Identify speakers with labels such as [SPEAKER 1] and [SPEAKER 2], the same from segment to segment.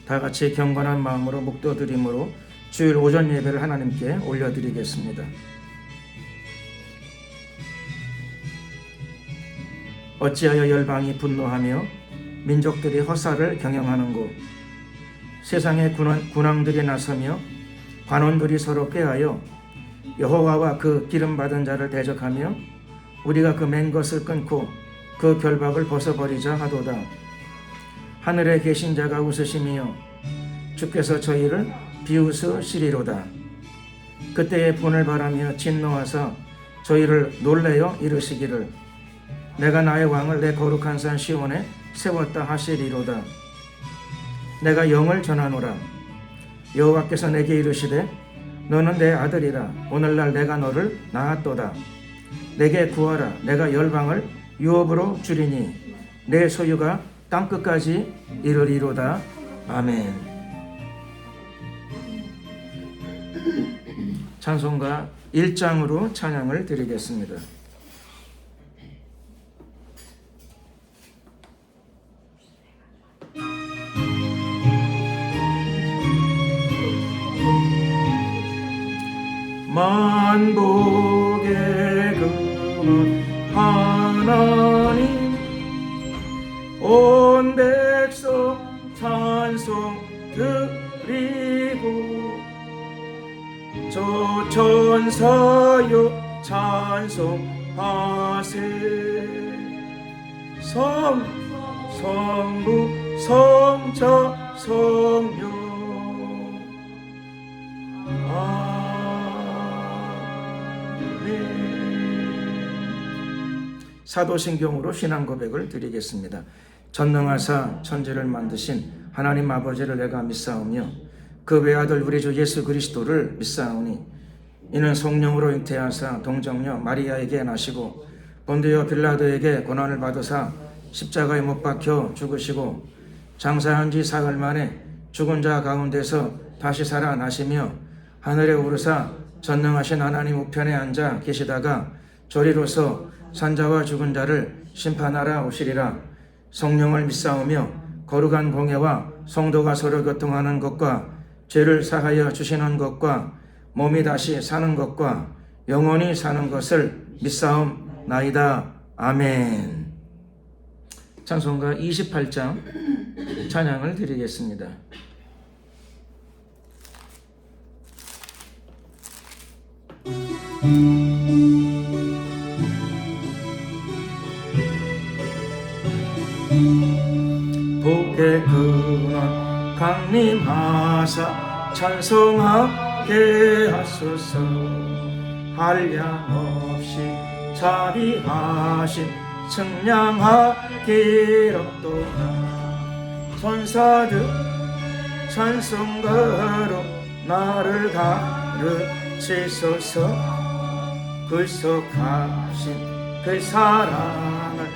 [SPEAKER 1] 다 같이 경건한 마음으로 묵도드림으로 주일 오전 예배를 하나님께 올려드리겠습니다. 어찌하여 열방이 분노하며 민족들이 허사를 경영하는고, 세상의 군왕들이 나서며 관원들이 서로 꾀하여 여호와와 그 기름받은 자를 대적하며 우리가 그 맨 것을 끊고 그 결박을 벗어버리자 하도다. 하늘에 계신 자가 웃으시며 주께서 저희를 비웃으시리로다. 그때의 분을 바라며 진노하사 저희를 놀래어 이르시기를 내가 나의 왕을 내 거룩한 산 시온에 세웠다 하시리로다. 내가 영을 전하노라. 여호와께서 내게 이르시되 너는 내 아들이라. 오늘날 내가 너를 낳았도다. 내게 구하라. 내가 열방을 유업으로 주리니 내 소유가 땅끝까지 이르리로다. 아멘. 찬송가 1장으로 찬양을 드리겠습니다. 만복의 근원 하나님, 온 백성 찬송 드리고 조천 사유 찬송하세. 성부 성자 성령 사도신경으로 신앙 고백을 드리겠습니다. 전능하사 천지를 만드신 하나님 아버지를 내가 믿사오며 그 외아들 우리 주 예수 그리스도를 믿사오니 이는 성령으로 잉태하사 동정녀 마리아에게 나시고 본디오 빌라도에게 고난을 받으사 십자가에 못 박혀 죽으시고 장사한 지 사흘 만에 죽은 자 가운데서 다시 살아나시며 하늘에 오르사 전능하신 하나님 우편에 앉아 계시다가 저리로서 산자와 죽은 자를 심판하러 오시리라. 성령을 믿사오며 거룩한 공예와 성도가 서로 교통하는 것과 죄를 사하여 주시는 것과 몸이 다시 사는 것과 영원히 사는 것을 믿사옵나이다. 아멘. 찬송가 28장 찬양을 드리겠습니다. 복의 근원 강림하사 찬송하게 하소서. 한량없이 자비하신 측량하기롭도다. 천사들 찬송가로 나를 가르치소서. 불속하신 그 사랑을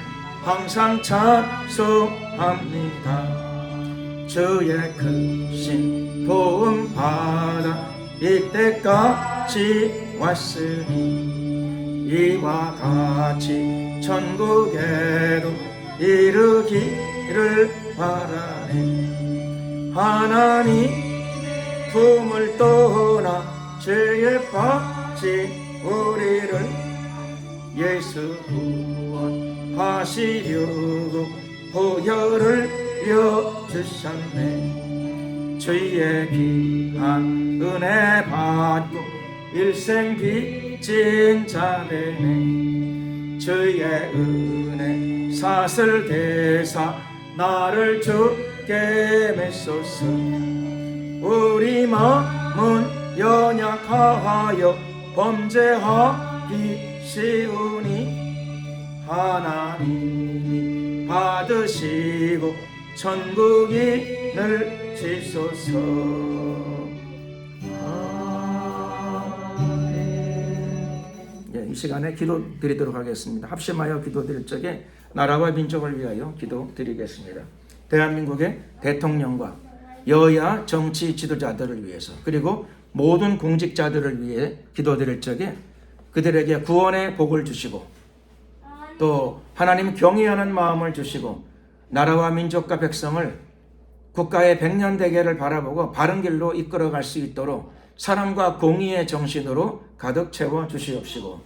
[SPEAKER 1] 항상 찬송합니다. 주의 크신 도움 받아 이때까지 왔으니 이와 같이 천국에도 이르기를 바라네. 하나님 품을 떠나 죄에 빠진 우리를 예수 구원하시려고 보혈을 려주셨네. 주의 귀한 은혜 받고 일생 빚진 자 되네. 주의 은혜 사슬 대사 나를 주게 메소서. 우리 마음은 연약하여 범죄하기 쉬우니 하나님이 받으시고 천국이 늘치소서. 이 시간에 기도 드리도록 하겠습니다. 합심하여 기도 드릴 적에 나라와 민족을 위하여 기도 드리겠습니다. 대한민국의 대통령과 여야 정치 지도자들을 위해서, 그리고 모든 공직자들을 위해 기도 드릴 적에 그들에게 구원의 복을 주시고 또 하나님 경외하는 마음을 주시고 나라와 민족과 백성을 국가의 백년대계를 바라보고 바른 길로 이끌어갈 수 있도록 사랑과 공의의 정신으로 가득 채워 주시옵시고,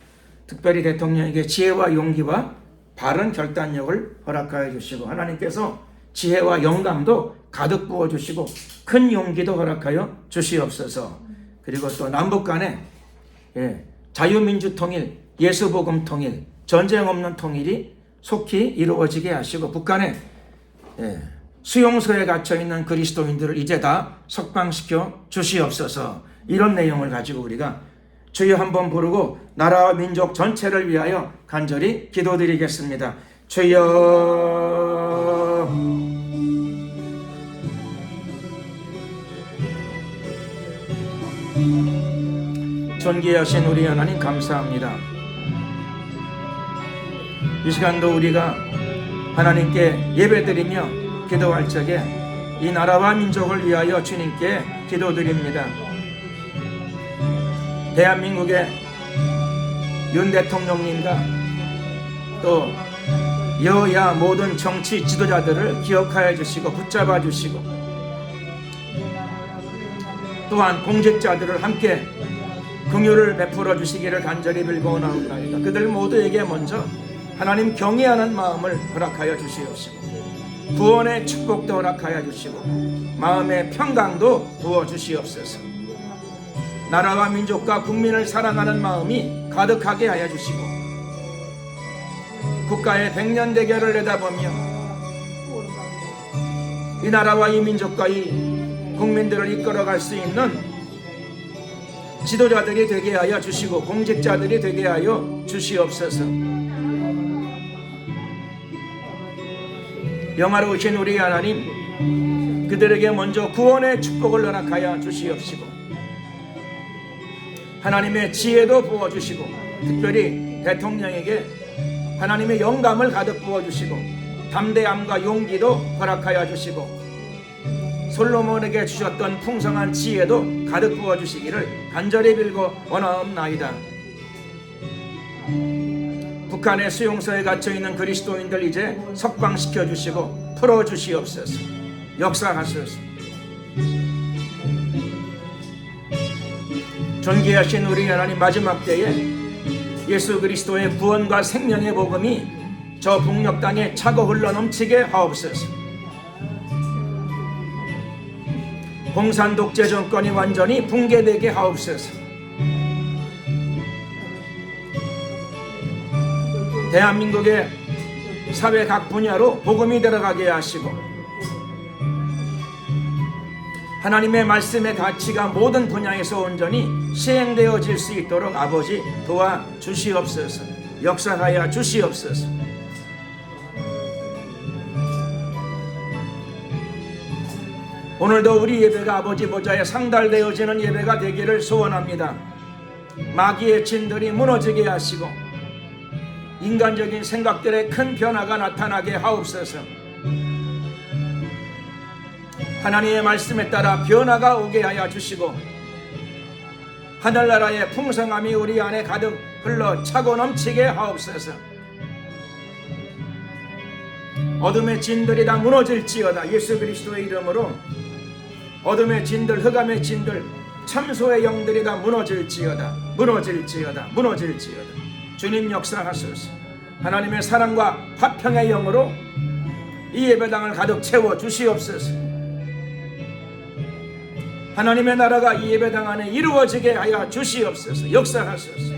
[SPEAKER 1] 특별히 대통령에게 지혜와 용기와 바른 결단력을 허락하여 주시고, 하나님께서 지혜와 영감도 가득 부어주시고 큰 용기도 허락하여 주시옵소서. 그리고 또 남북 간에 자유민주 통일, 예수복음 통일, 전쟁 없는 통일이 속히 이루어지게 하시고, 북한에 수용소에 갇혀있는 그리스도인들을 이제 다 석방시켜 주시옵소서. 이런 내용을 가지고 우리가 주여 한번 부르고 나라와 민족 전체를 위하여 간절히 기도드리겠습니다. 주여, 존귀하신 우리 하나님 감사합니다. 이 시간도 우리가 하나님께 예배드리며 기도할 적에 이 나라와 민족을 위하여 주님께 기도드립니다. 대한민국의 윤 대통령님과 또 여야 모든 정치 지도자들을 기억하여 주시고 붙잡아 주시고, 또한 공직자들을 함께 긍휼을 베풀어 주시기를 간절히 빌고 나옵니다. 그들 모두에게 먼저 하나님 경외하는 마음을 허락하여 주시옵시고, 구원의 축복도 허락하여 주시고, 마음의 평강도 부어 주시옵소서. 나라와 민족과 국민을 사랑하는 마음이 가득하게 하여 주시고, 국가의 백년대계를 내다보며 이 나라와 이 민족과 이 국민들을 이끌어갈 수 있는 지도자들이 되게 하여 주시고, 공직자들이 되게 하여 주시옵소서. 영화로우신 우리 하나님, 그들에게 먼저 구원의 축복을 허락하여 주시옵시고, 하나님의 지혜도 부어주시고, 특별히 대통령에게 하나님의 영감을 가득 부어주시고, 담대함과 용기도 허락하여 주시고, 솔로몬에게 주셨던 풍성한 지혜도 가득 부어주시기를 간절히 빌고 원하옵나이다. 북한의 수용소에 갇혀있는 그리스도인들 이제 석방시켜 주시고 풀어주시옵소서. 역사하소서. 존귀하신 우리 하나님, 마지막 때에 예수 그리스도의 구원과 생명의 복음이 저 북녘 땅에 차고 흘러넘치게 하옵소서. 공산 독재 정권이 완전히 붕괴되게 하옵소서. 대한민국의 사회 각 분야로 복음이 들어가게 하시고, 하나님의 말씀의 가치가 모든 분야에서 온전히 시행되어질 수 있도록 아버지 도와주시옵소서. 역사하여 주시옵소서. 오늘도 우리 예배가 아버지 보좌에 상달되어지는 예배가 되기를 소원합니다. 마귀의 진들이 무너지게 하시고 인간적인 생각들의 큰 변화가 나타나게 하옵소서. 하나님의 말씀에 따라 변화가 오게 하여 주시고, 하늘나라의 풍성함이 우리 안에 가득 흘러 차고 넘치게 하옵소서. 어둠의 진들이 다 무너질지어다. 예수 그리스도의 이름으로 어둠의 진들, 흑암의 진들, 참소의 영들이 다 무너질지어다. 무너질지어다. 무너질지어다. 주님 역사하소서. 하나님의 사랑과 화평의 영으로 이 예배당을 가득 채워 주시옵소서. 하나님의 나라가 이 예배당 안에 이루어지게 하여 주시옵소서. 역사하소서.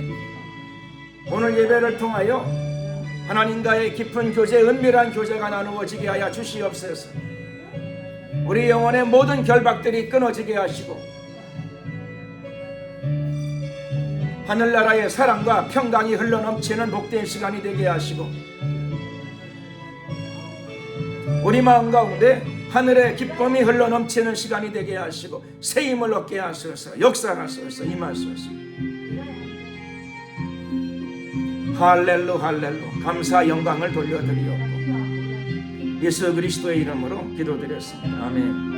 [SPEAKER 1] 오늘 예배를 통하여 하나님과의 깊은 교제, 은밀한 교제가 나누어지게 하여 주시옵소서. 우리 영혼의 모든 결박들이 끊어지게 하시고, 하늘나라의 사랑과 평강이 흘러넘치는 복된 시간이 되게 하시고, 우리 마음 가운데 하늘의 기쁨이 흘러넘치는 시간이 되게 하시고, 새 힘을 얻게 하소서. 역사하소서. 임하소서. 할렐루 할렐루. 감사 영광을 돌려드리옵고 예수 그리스도의 이름으로 기도드렸습니다. 아멘.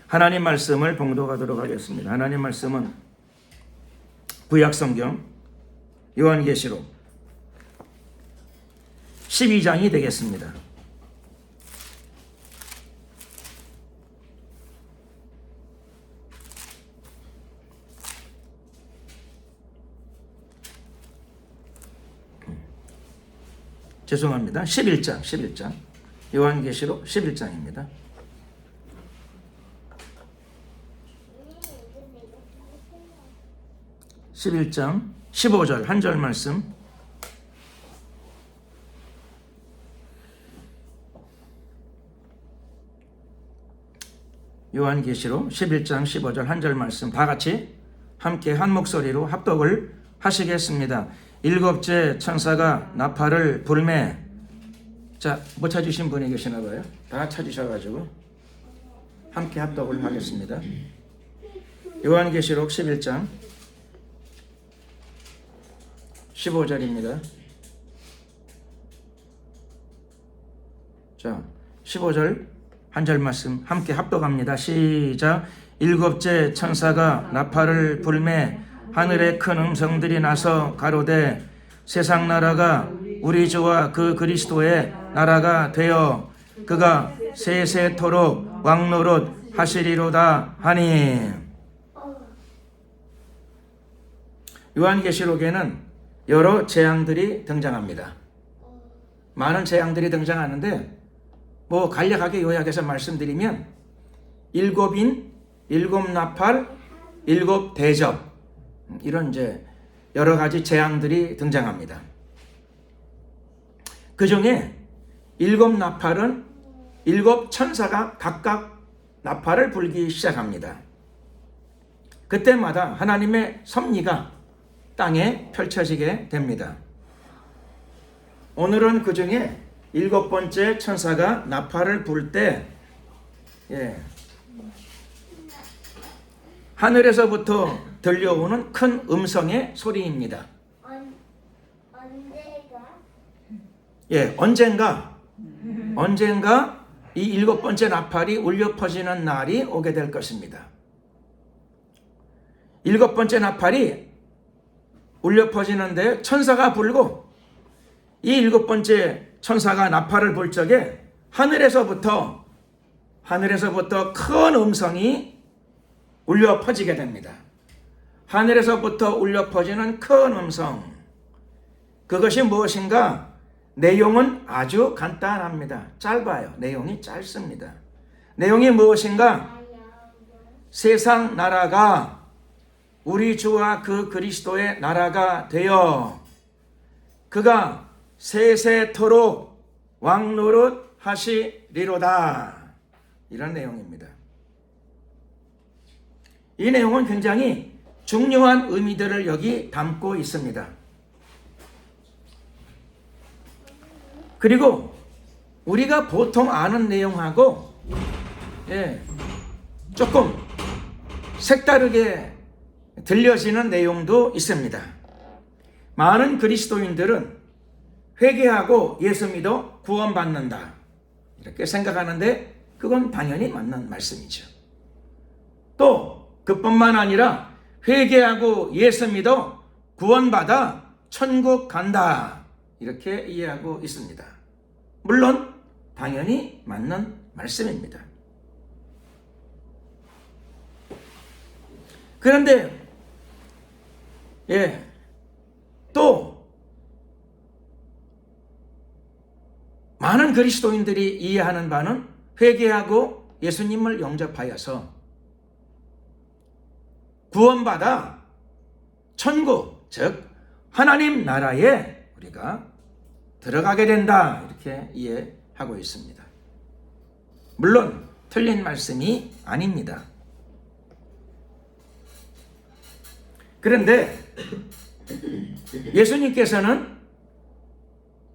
[SPEAKER 1] 하나님 말씀을 봉독하도록 하겠습니다. 하나님 말씀은 구약성경 요한계시록 12장이 되겠습니다. 죄송합니다. 11장. 요한계시록 11장입니다. 11장 15절 한 절 말씀. 요한계시록 11장 15절 한 절 말씀 다 같이 함께 한 목소리로 합독을 하시겠습니다. 일곱째 천사가 나팔을 불매. 자, 못 찾으신 분이 계시나 봐요. 다 찾으셔가지고 함께 합독을 하겠습니다. 요한계시록 11장 15절입니다. 자, 15절 한 절 말씀 함께 합독합니다. 시작. 일곱째 천사가 나팔을 불매 하늘에 큰 음성들이 나서 가로되 세상 나라가 우리 주와 그 그리스도의 나라가 되어 그가 세세토록 왕노릇 하시리로다 하니. 요한계시록에는 여러 재앙들이 등장합니다. 많은 재앙들이 등장하는데 간략하게 요약해서 말씀드리면 일곱인, 일곱 나팔, 일곱 대접 이런 이제 여러 가지 재앙들이 등장합니다. 그 중에 일곱 나팔은 일곱 천사가 각각 나팔을 불기 시작합니다. 그때마다 하나님의 섭리가 땅에 펼쳐지게 됩니다. 오늘은 그 중에 일곱 번째 천사가 나팔을 불 때 하늘에서부터 들려오는 큰 음성의 소리입니다. 언젠가 이 일곱 번째 나팔이 울려 퍼지는 날이 오게 될 것입니다. 일곱 번째 나팔이 울려 퍼지는데 천사가 불고 이 일곱 번째 천사가 나팔을 불 적에 하늘에서부터 큰 음성이 울려 퍼지게 됩니다. 하늘에서부터 울려 퍼지는 큰 음성. 그것이 무엇인가? 내용은 아주 간단합니다. 짧아요. 내용이 짧습니다. 내용이 무엇인가? 세상 나라가 우리 주와 그 그리스도의 나라가 되어 그가 세세토록 왕노릇 하시리로다. 이런 내용입니다. 이 내용은 굉장히 중요한 의미들을 여기 담고 있습니다. 그리고 우리가 보통 아는 내용하고 조금 색다르게 들려지는 내용도 있습니다. 많은 그리스도인들은 회개하고 예수 믿어 구원받는다 이렇게 생각하는데 그건 당연히 맞는 말씀이죠. 또 그뿐만 아니라 회개하고 예수 믿어 구원받아 천국 간다 이렇게 이해하고 있습니다. 물론 당연히 맞는 말씀입니다. 그런데 또 많은 그리스도인들이 이해하는 바는 회개하고 예수님을 영접하여서 구원받아 천국, 즉 하나님 나라에 우리가 들어가게 된다 이렇게 이해하고 있습니다. 물론 틀린 말씀이 아닙니다. 그런데 예수님께서는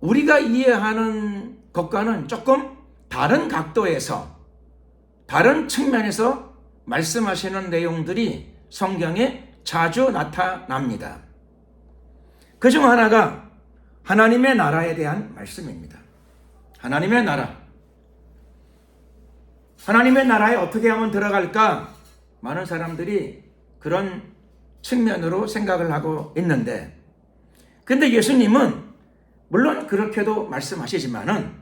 [SPEAKER 1] 우리가 이해하는 것과는 조금 다른 각도에서 다른 측면에서 말씀하시는 내용들이 성경에 자주 나타납니다. 그중 하나가 하나님의 나라에 대한 말씀입니다. 하나님의 나라. 하나님의 나라에 어떻게 하면 들어갈까? 많은 사람들이 그런 측면으로 생각을 하고 있는데 근데 예수님은 물론 그렇게도 말씀하시지만은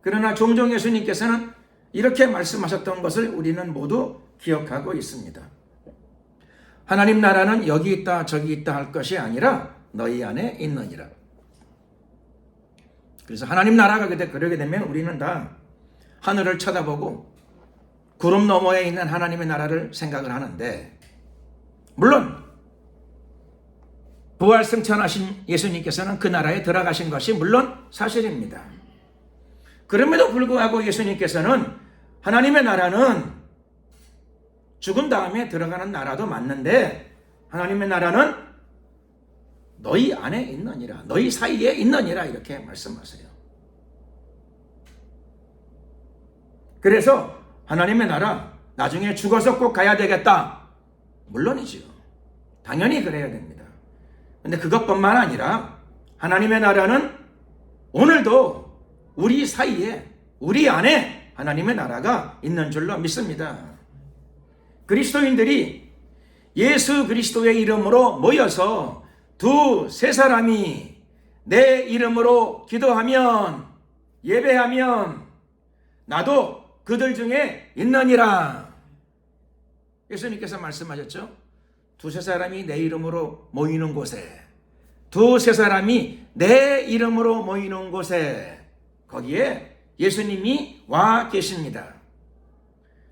[SPEAKER 1] 그러나 종종 예수님께서는 이렇게 말씀하셨던 것을 우리는 모두 기억하고 있습니다. 하나님 나라는 여기 있다 저기 있다 할 것이 아니라 너희 안에 있느니라. 그래서 하나님 나라가 그러게 되면 우리는 다 하늘을 쳐다보고 구름 너머에 있는 하나님의 나라를 생각을 하는데, 물론 부활승천하신 예수님께서는 그 나라에 들어가신 것이 물론 사실입니다. 그럼에도 불구하고 예수님께서는 하나님의 나라는 죽은 다음에 들어가는 나라도 맞는데, 하나님의 나라는 너희 안에 있느니라, 너희 사이에 있느니라, 이렇게 말씀하세요. 그래서 하나님의 나라 나중에 죽어서 꼭 가야 되겠다, 물론이지요. 당연히 그래야 됩니다. 근데 그것뿐만 아니라 하나님의 나라는 오늘도 우리 사이에, 우리 안에 하나님의 나라가 있는 줄로 믿습니다. 그리스도인들이 예수 그리스도의 이름으로 모여서 두세 사람이 내 이름으로 기도하면, 예배하면 나도 그들 중에 있느니라. 예수님께서 말씀하셨죠. 두세 사람이 내 이름으로 모이는 곳에, 두세 사람이 내 이름으로 모이는 곳에, 거기에 예수님이 와 계십니다.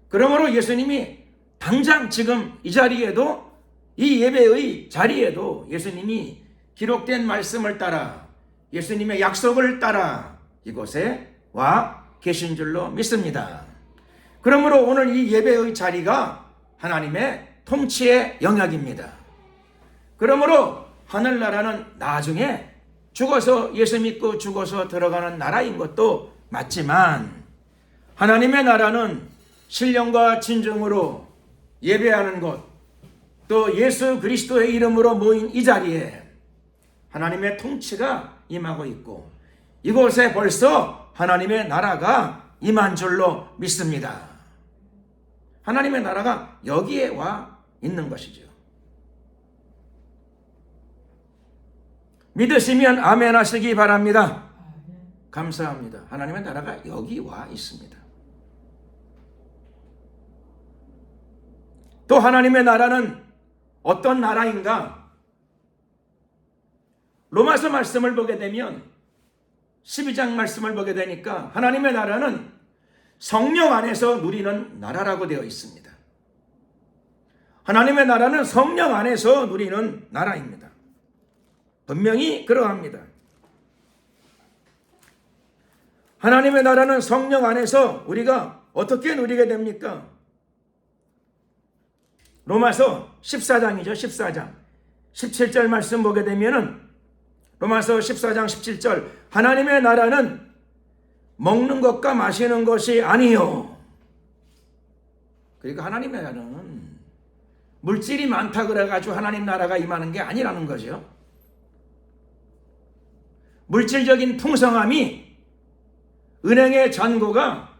[SPEAKER 1] 그러므로 예수님이 당장 지금 이 자리에도, 이 예배의 자리에도 예수님이 기록된 말씀을 따라, 예수님의 약속을 따라 이곳에 와 계신 줄로 믿습니다. 그러므로 오늘 이 예배의 자리가 하나님의 통치의 영역입니다. 그러므로 하늘나라는 나중에 죽어서, 예수 믿고 죽어서 들어가는 나라인 것도 맞지만, 하나님의 나라는 신령과 진정으로 예배하는 곳, 또 예수 그리스도의 이름으로 모인 이 자리에 하나님의 통치가 임하고 있고, 이곳에 벌써 하나님의 나라가 임한 줄로 믿습니다. 하나님의 나라가 여기에 와 있는 것이죠. 믿으시면 아멘 하시기 바랍니다. 감사합니다. 하나님의 나라가 여기 와 있습니다. 또 하나님의 나라는 어떤 나라인가? 로마서 말씀을 보게 되면, 12장 말씀을 보게 되니까 하나님의 나라는 성령 안에서 누리는 나라라고 되어 있습니다. 하나님의 나라는 성령 안에서 누리는 나라입니다. 분명히 그러합니다. 하나님의 나라는 성령 안에서 우리가 어떻게 누리게 됩니까? 로마서 14장이죠. 14장 17절 말씀 보게 되면은, 로마서 14장 17절, 하나님의 나라는 먹는 것과 마시는 것이 아니요. 그러니까 하나님의 나라는 물질이 많다 그래가지고 하나님 나라가 임하는 게 아니라는 거죠. 물질적인 풍성함이, 은행의 잔고가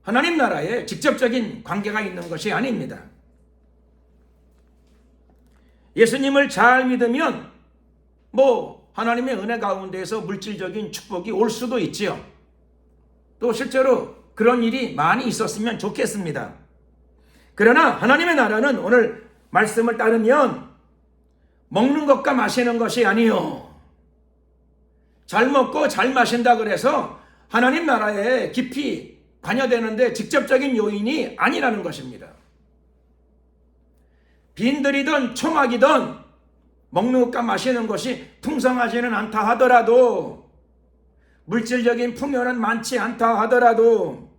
[SPEAKER 1] 하나님 나라에 직접적인 관계가 있는 것이 아닙니다. 예수님을 잘 믿으면 하나님의 은혜 가운데에서 물질적인 축복이 올 수도 있지요. 또 실제로 그런 일이 많이 있었으면 좋겠습니다. 그러나 하나님의 나라는 오늘 말씀을 따르면 먹는 것과 마시는 것이 아니요. 잘 먹고 잘 마신다 그래서 하나님 나라에 깊이 관여되는데 직접적인 요인이 아니라는 것입니다. 빈들이든 초막이든 먹는 것과 마시는 것이 풍성하지는 않다 하더라도, 물질적인 풍요는 많지 않다 하더라도,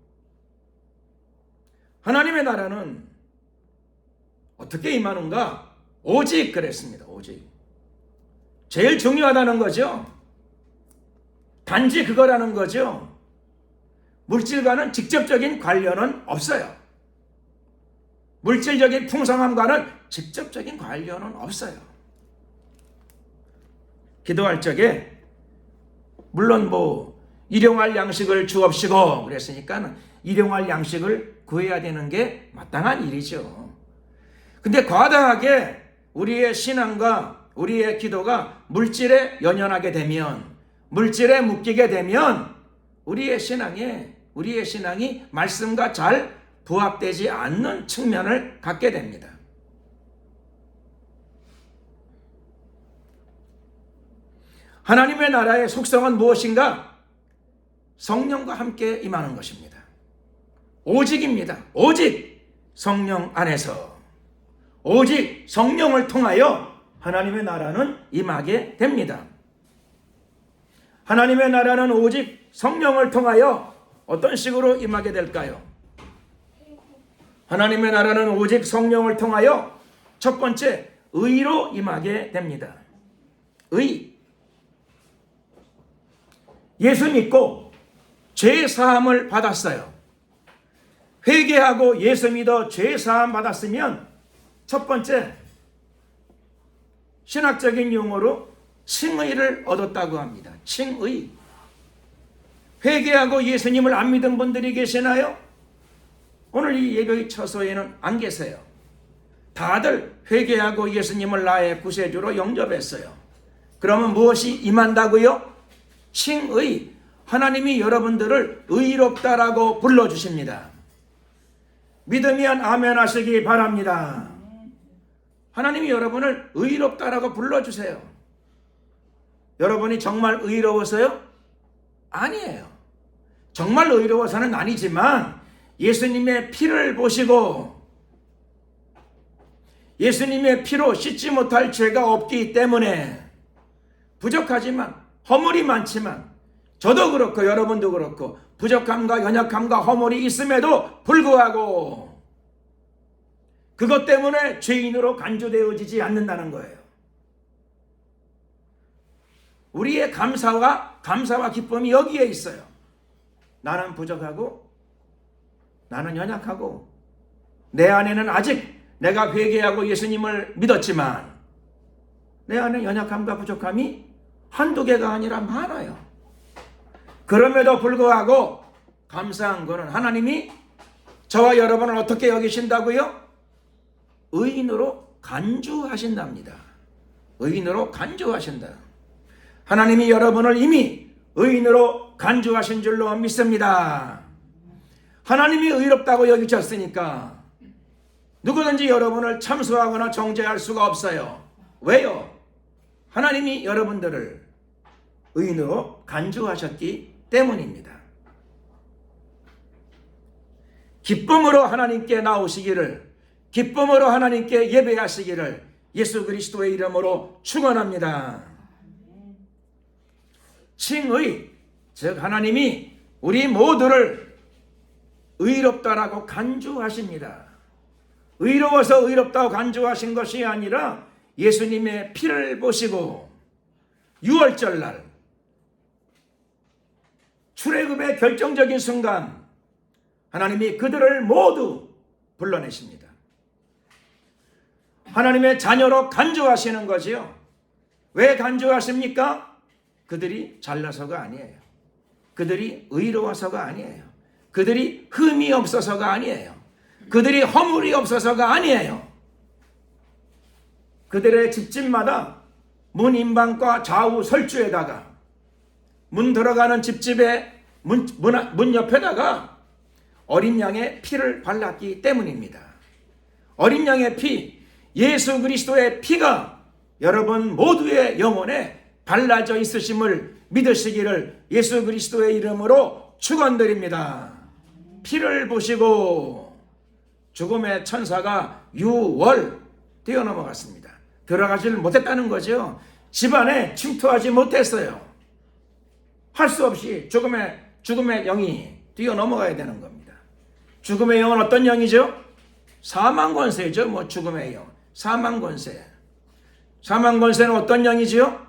[SPEAKER 1] 하나님의 나라는 어떻게 임하는가? 오직 그랬습니다. 오직. 제일 중요하다는 거죠. 단지 그거라는 거죠. 물질과는 직접적인 관련은 없어요. 물질적인 풍성함과는 직접적인 관련은 없어요. 기도할 적에 물론 일용할 양식을 주옵시고 그랬으니까 일용할 양식을 구해야 되는 게 마땅한 일이죠. 근데 과다하게 우리의 신앙과 우리의 기도가 물질에 연연하게 되면, 물질에 묶이게 되면 우리의 신앙이 말씀과 잘 부합되지 않는 측면을 갖게 됩니다. 하나님의 나라의 속성은 무엇인가? 성령과 함께 임하는 것입니다. 오직입니다. 오직 성령 안에서, 오직 성령을 통하여 하나님의 나라는 임하게 됩니다. 하나님의 나라는 오직 성령을 통하여 어떤 식으로 임하게 될까요? 하나님의 나라는 오직 성령을 통하여 첫 번째 의로 임하게 됩니다. 의. 예수 믿고 죄 사함을 받았어요. 회개하고 예수 믿어 죄 사함 받았으면 첫 번째 신학적인 용어로 칭의를 얻었다고 합니다. 칭의. 회개하고 예수님을 안 믿은 분들이 계시나요? 오늘 이 예배의 처소에는 안 계세요. 다들 회개하고 예수님을 나의 구세주로 영접했어요. 그러면 무엇이 임한다고요? 칭의. 하나님이 여러분들을 의롭다라고 불러주십니다. 믿으면 아멘 하시기 바랍니다. 하나님이 여러분을 의롭다라고 불러주세요. 여러분이 정말 의로워서요? 아니에요. 정말 의로워서는 아니지만 예수님의 피를 보시고 예수님의 피로 씻지 못할 죄가 없기 때문에 부족하지만 허물이 많지만 저도 그렇고 여러분도 그렇고 부족함과 연약함과 허물이 있음에도 불구하고 그것 때문에 죄인으로 간주되어지지 않는다는 거예요. 우리의 감사와 기쁨이 여기에 있어요. 나는 부족하고 나는 연약하고 내 안에는 아직 내가 회개하고 예수님을 믿었지만 내 안에 연약함과 부족함이 한두 개가 아니라 많아요. 그럼에도 불구하고 감사한 것은 하나님이 저와 여러분을 어떻게 여기신다고요? 의인으로 간주하신답니다. 의인으로 간주하신다. 하나님이 여러분을 이미 의인으로 간주하신 줄로 믿습니다. 하나님이 의롭다고 여기셨으니까 누구든지 여러분을 참소하거나 정죄할 수가 없어요. 왜요? 하나님이 여러분들을 의인으로 간주하셨기 때문입니다. 기쁨으로 하나님께 나오시기를, 기쁨으로 하나님께 예배하시기를 예수 그리스도의 이름으로 축원합니다. 칭의, 즉 하나님이 우리 모두를 의롭다라고 간주하십니다. 의로워서 의롭다고 간주하신 것이 아니라 예수님의 피를 보시고 6월절 날 출애굽의 결정적인 순간 하나님이 그들을 모두 불러내십니다. 하나님의 자녀로 간주하시는 거지요. 왜 간주하십니까? 그들이 잘나서가 아니에요. 그들이 의로워서가 아니에요. 그들이 흠이 없어서가 아니에요. 그들이 허물이 없어서가 아니에요. 그들의 집집마다 문 인방과 좌우 설주에다가 문 들어가는 집집의 문 옆에다가 어린 양의 피를 발랐기 때문입니다. 어린 양의 피, 예수 그리스도의 피가 여러분 모두의 영혼에 발라져 있으심을 믿으시기를 예수 그리스도의 이름으로 축원드립니다. 피를 보시고 죽음의 천사가 6월 뛰어넘어갔습니다. 들어가지를 못했다는 거죠. 집안에 침투하지 못했어요. 할 수 없이 죽음의 영이 뛰어넘어가야 되는 겁니다. 죽음의 영은 어떤 영이죠? 사망권세죠. 죽음의 영. 사망권세. 사망권세는 어떤 영이지요?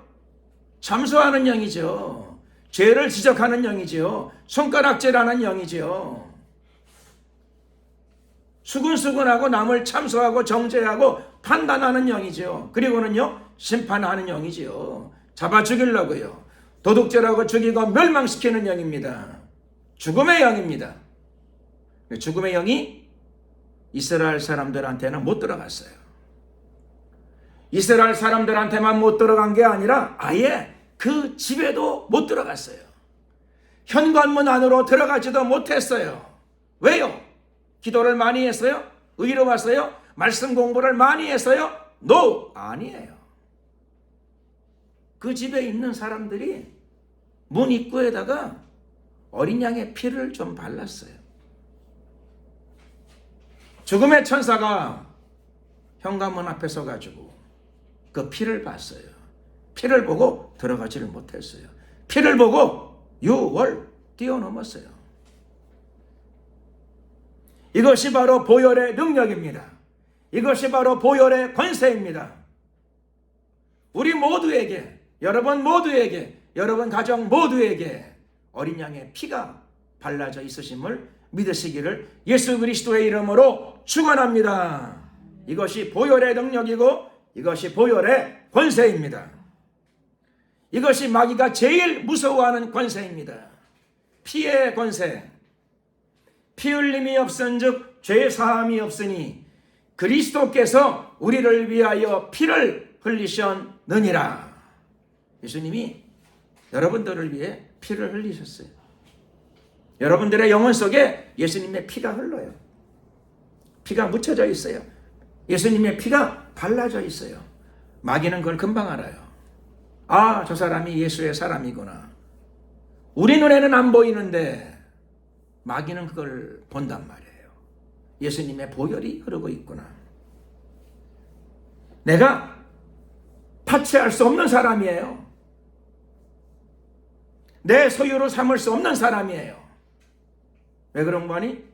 [SPEAKER 1] 참소하는 영이죠. 죄를 지적하는 영이죠. 손가락질하는 영이죠. 수근수근하고 남을 참소하고 정죄하고 판단하는 영이죠. 그리고는요, 심판하는 영이죠. 잡아 죽이려고요. 도둑질하고 죽이고 멸망시키는 영입니다. 죽음의 영입니다. 죽음의 영이 이스라엘 사람들한테는 못 들어갔어요. 이스라엘 사람들한테만 못 들어간 게 아니라 아예 그 집에도 못 들어갔어요. 현관문 안으로 들어가지도 못했어요. 왜요? 기도를 많이 했어요? 의로웠어요? 말씀 공부를 많이 했어요? No! 아니에요. 그 집에 있는 사람들이 문 입구에다가 어린 양의 피를 좀 발랐어요. 죽음의 천사가 현관문 앞에 서가지고 그 피를 봤어요. 피를 보고 들어가지를 못했어요. 피를 보고 6월 뛰어넘었어요. 이것이 바로 보혈의 능력입니다. 이것이 바로 보혈의 권세입니다. 우리 모두에게, 여러분 모두에게, 여러분 가정 모두에게 어린 양의 피가 발라져 있으심을 믿으시기를 예수 그리스도의 이름으로 축원합니다. 이것이 보혈의 능력이고 이것이 보혈의 권세입니다. 이것이 마귀가 제일 무서워하는 권세입니다. 피의 권세. 피 흘림이 없은즉 죄 사함이 없으니 그리스도께서 우리를 위하여 피를 흘리셨느니라. 예수님이 여러분들을 위해 피를 흘리셨어요. 여러분들의 영혼 속에 예수님의 피가 흘러요. 피가 묻혀져 있어요. 예수님의 피가 발라져 있어요. 마귀는 그걸 금방 알아요. 아, 저 사람이 예수의 사람이구나. 우리 눈에는 안 보이는데 마귀는 그걸 본단 말이에요. 예수님의 보혈이 흐르고 있구나. 내가 파치할 수 없는 사람이에요. 내 소유로 삼을 수 없는 사람이에요. 왜 그런 거니?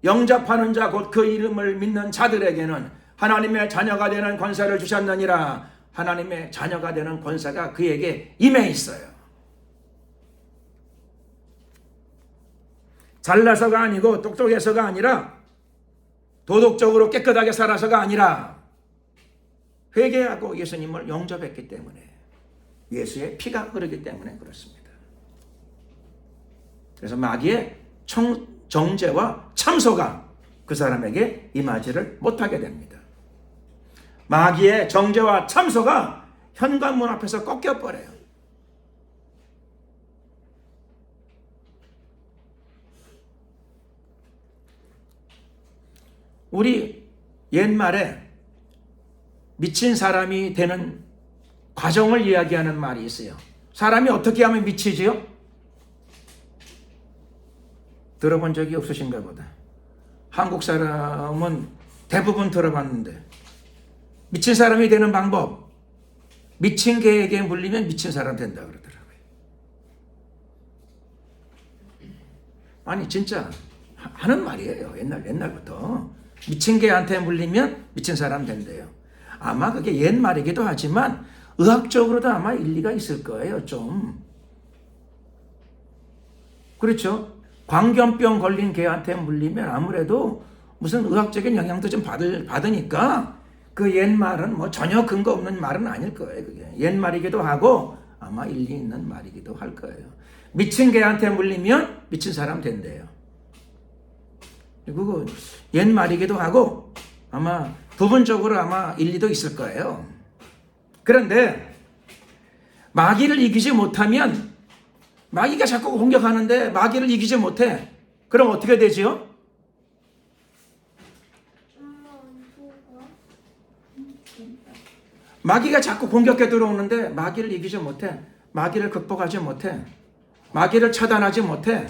[SPEAKER 1] 영접하는 자 곧 그 이름을 믿는 자들에게는 하나님의 자녀가 되는 권세를 주셨느니라. 하나님의 자녀가 되는 권세가 그에게 임해 있어요. 잘나서가 아니고 똑똑해서가 아니라 도덕적으로 깨끗하게 살아서가 아니라 회개하고 예수님을 영접했기 때문에 예수의 피가 흐르기 때문에 그렇습니다. 그래서 마귀의 정죄와 참소가 그 사람에게 임하지를 못하게 됩니다. 마귀의 정죄와 참소가 현관문 앞에서 꺾여버려요. 우리 옛말에 미친 사람이 되는 과정을 이야기하는 말이 있어요. 사람이 어떻게 하면 미치지요? 들어본 적이 없으신가 보다. 한국 사람은 대부분 들어봤는데 미친 사람이 되는 방법, 미친 개에게 물리면 미친 사람 된다 그러더라고요. 아니 진짜 하는 말이에요. 옛날부터 미친 개한테 물리면 미친 사람 된대요. 아마 그게 옛말이기도 하지만 의학적으로도 아마 일리가 있을 거예요. 좀 그렇죠. 광견병 걸린 개한테 물리면 아무래도 무슨 의학적인 영향도 좀 받으니까 그 옛말은 뭐 전혀 근거 없는 말은 아닐 거예요. 그게 옛말이기도 하고 아마 일리 있는 말이기도 할 거예요. 미친 개한테 물리면 미친 사람 된대요. 그리고 옛말이기도 하고 아마 부분적으로 아마 일리도 있을 거예요. 그런데 마귀를 이기지 못하면 마귀가 자꾸 공격하는데 마귀를 이기지 못해. 그럼 어떻게 되지요? 마귀가 자꾸 공격해 들어오는데 마귀를 이기지 못해. 마귀를 극복하지 못해. 마귀를 차단하지 못해.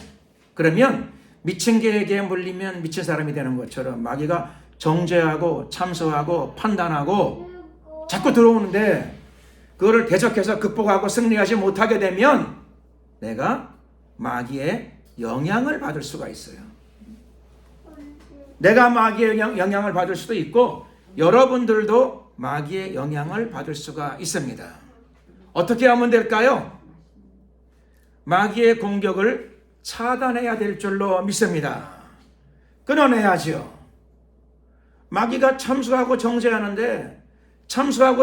[SPEAKER 1] 그러면 미친 개에게 물리면 미친 사람이 되는 것처럼 마귀가 정죄하고 참소하고 판단하고 자꾸 들어오는데 그거를 대적해서 극복하고 승리하지 못하게 되면 내가 마귀의 영향을 받을 수가 있어요. 내가 마귀의 영향을 받을 수도 있고 여러분들도 마귀의 영향을 받을 수가 있습니다. 어떻게 하면 될까요? 마귀의 공격을 차단해야 될 줄로 믿습니다. 끊어내야죠. 마귀가 참수하고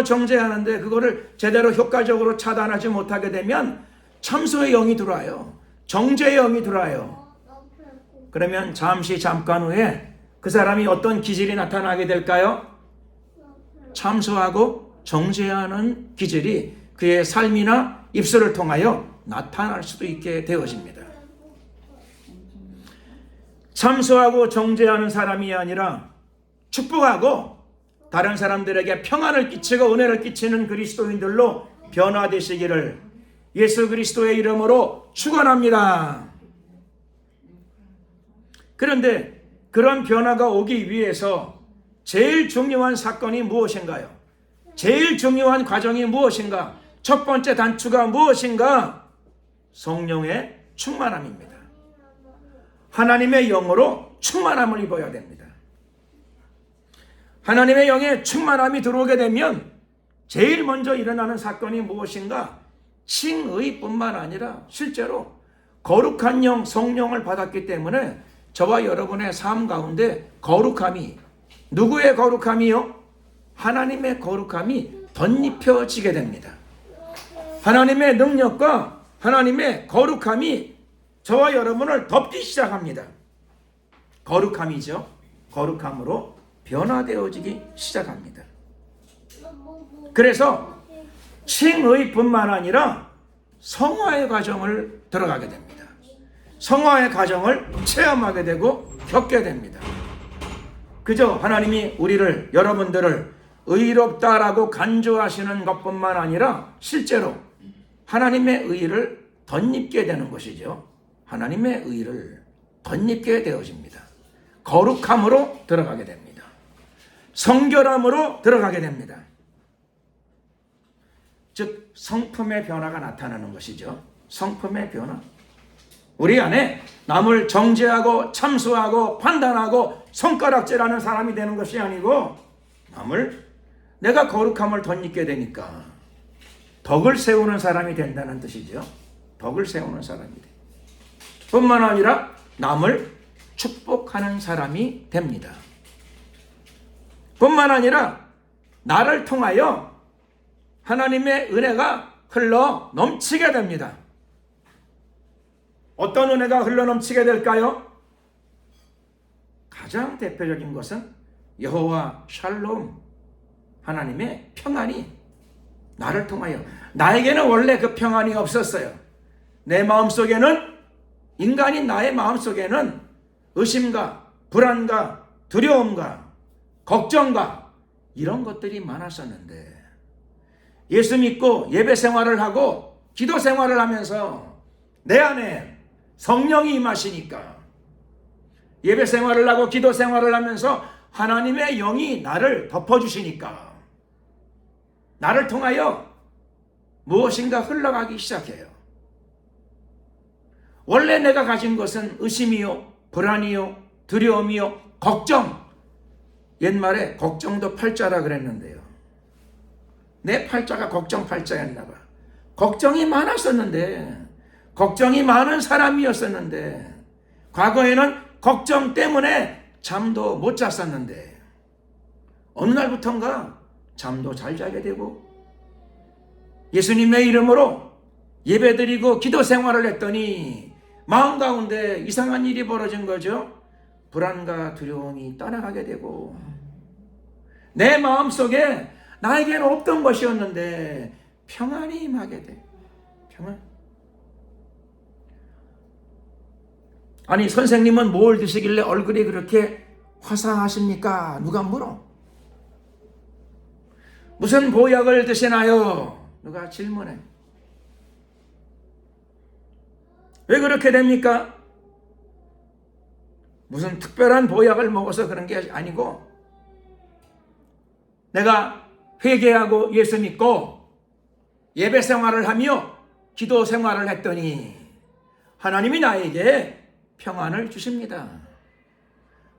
[SPEAKER 1] 정죄하는데 그거를 제대로 효과적으로 차단하지 못하게 되면 참소의 영이 들어와요. 정죄의 영이 들어와요. 그러면 잠깐 후에 그 사람이 어떤 기질이 나타나게 될까요? 참소하고 정죄하는 기질이 그의 삶이나 입술을 통하여 나타날 수도 있게 되어집니다. 참소하고 정죄하는 사람이 아니라 축복하고 다른 사람들에게 평안을 끼치고 은혜를 끼치는 그리스도인들로 변화되시기를 예수 그리스도의 이름으로 축원합니다. 그런데 그런 변화가 오기 위해서 제일 중요한 사건이 무엇인가요? 제일 중요한 과정이 무엇인가? 첫 번째 단추가 무엇인가? 성령의 충만함입니다. 하나님의 영으로 충만함을 입어야 됩니다. 하나님의 영에 충만함이 들어오게 되면 제일 먼저 일어나는 사건이 무엇인가? 칭의뿐만 아니라 실제로 거룩한 영, 성령을 받았기 때문에 저와 여러분의 삶 가운데 거룩함이, 누구의 거룩함이요? 하나님의 거룩함이 덧입혀지게 됩니다. 하나님의 능력과 하나님의 거룩함이 저와 여러분을 덮기 시작합니다. 거룩함이죠. 거룩함으로 변화되어지기 시작합니다. 그래서 칭의뿐만 아니라 성화의 과정을 들어가게 됩니다. 성화의 과정을 체험하게 되고 겪게 됩니다. 그저 하나님이 우리를, 여러분들을 의롭다라고 간주하시는 것뿐만 아니라 실제로 하나님의 의를 덧입게 되는 것이죠. 하나님의 의를 덧입게 되어집니다. 거룩함으로 들어가게 됩니다. 성결함으로 들어가게 됩니다. 즉 성품의 변화가 나타나는 것이죠. 성품의 변화. 우리 안에 남을 정죄하고 참수하고 판단하고 손가락질하는 사람이 되는 것이 아니고 남을, 내가 거룩함을 덧입게 되니까 덕을 세우는 사람이 된다는 뜻이죠. 덕을 세우는 사람이 돼. 뿐만 아니라 남을 축복하는 사람이 됩니다. 뿐만 아니라 나를 통하여 하나님의 은혜가 흘러 넘치게 됩니다. 어떤 은혜가 흘러 넘치게 될까요? 가장 대표적인 것은 여호와 샬롬, 하나님의 평안이 나를 통하여, 나에게는 원래 그 평안이 없었어요. 내 마음속에는, 인간인 나의 마음속에는 의심과 불안과 두려움과 걱정과 이런 것들이 많았었는데 예수 믿고 예배 생활을 하고 기도 생활을 하면서 내 안에 성령이 임하시니까, 예배 생활을 하고 기도 생활을 하면서 하나님의 영이 나를 덮어주시니까 나를 통하여 무엇인가 흘러가기 시작해요. 원래 내가 가진 것은 의심이요, 불안이요, 두려움이요, 걱정. 옛말에 걱정도 팔자라 그랬는데요. 내 팔자가 걱정 팔자였나 봐. 걱정이 많았었는데, 걱정이 많은 사람이었었는데, 과거에는 걱정 때문에 잠도 못 잤었는데 어느 날부턴가 잠도 잘 자게 되고 예수님의 이름으로 예배드리고 기도 생활을 했더니 마음 가운데 이상한 일이 벌어진 거죠. 불안과 두려움이 떠나가게 되고 내 마음속에 나에게는 없던 것이었는데 평안이 임하게 돼. 평안. 아니 선생님은 뭘 드시길래 얼굴이 그렇게 화사하십니까? 누가 물어. 무슨 보약을 드시나요? 누가 질문해. 왜 그렇게 됩니까? 무슨 특별한 보약을 먹어서 그런 게 아니고 내가 회개하고 예수 믿고 예배 생활을 하며 기도 생활을 했더니 하나님이 나에게 평안을 주십니다.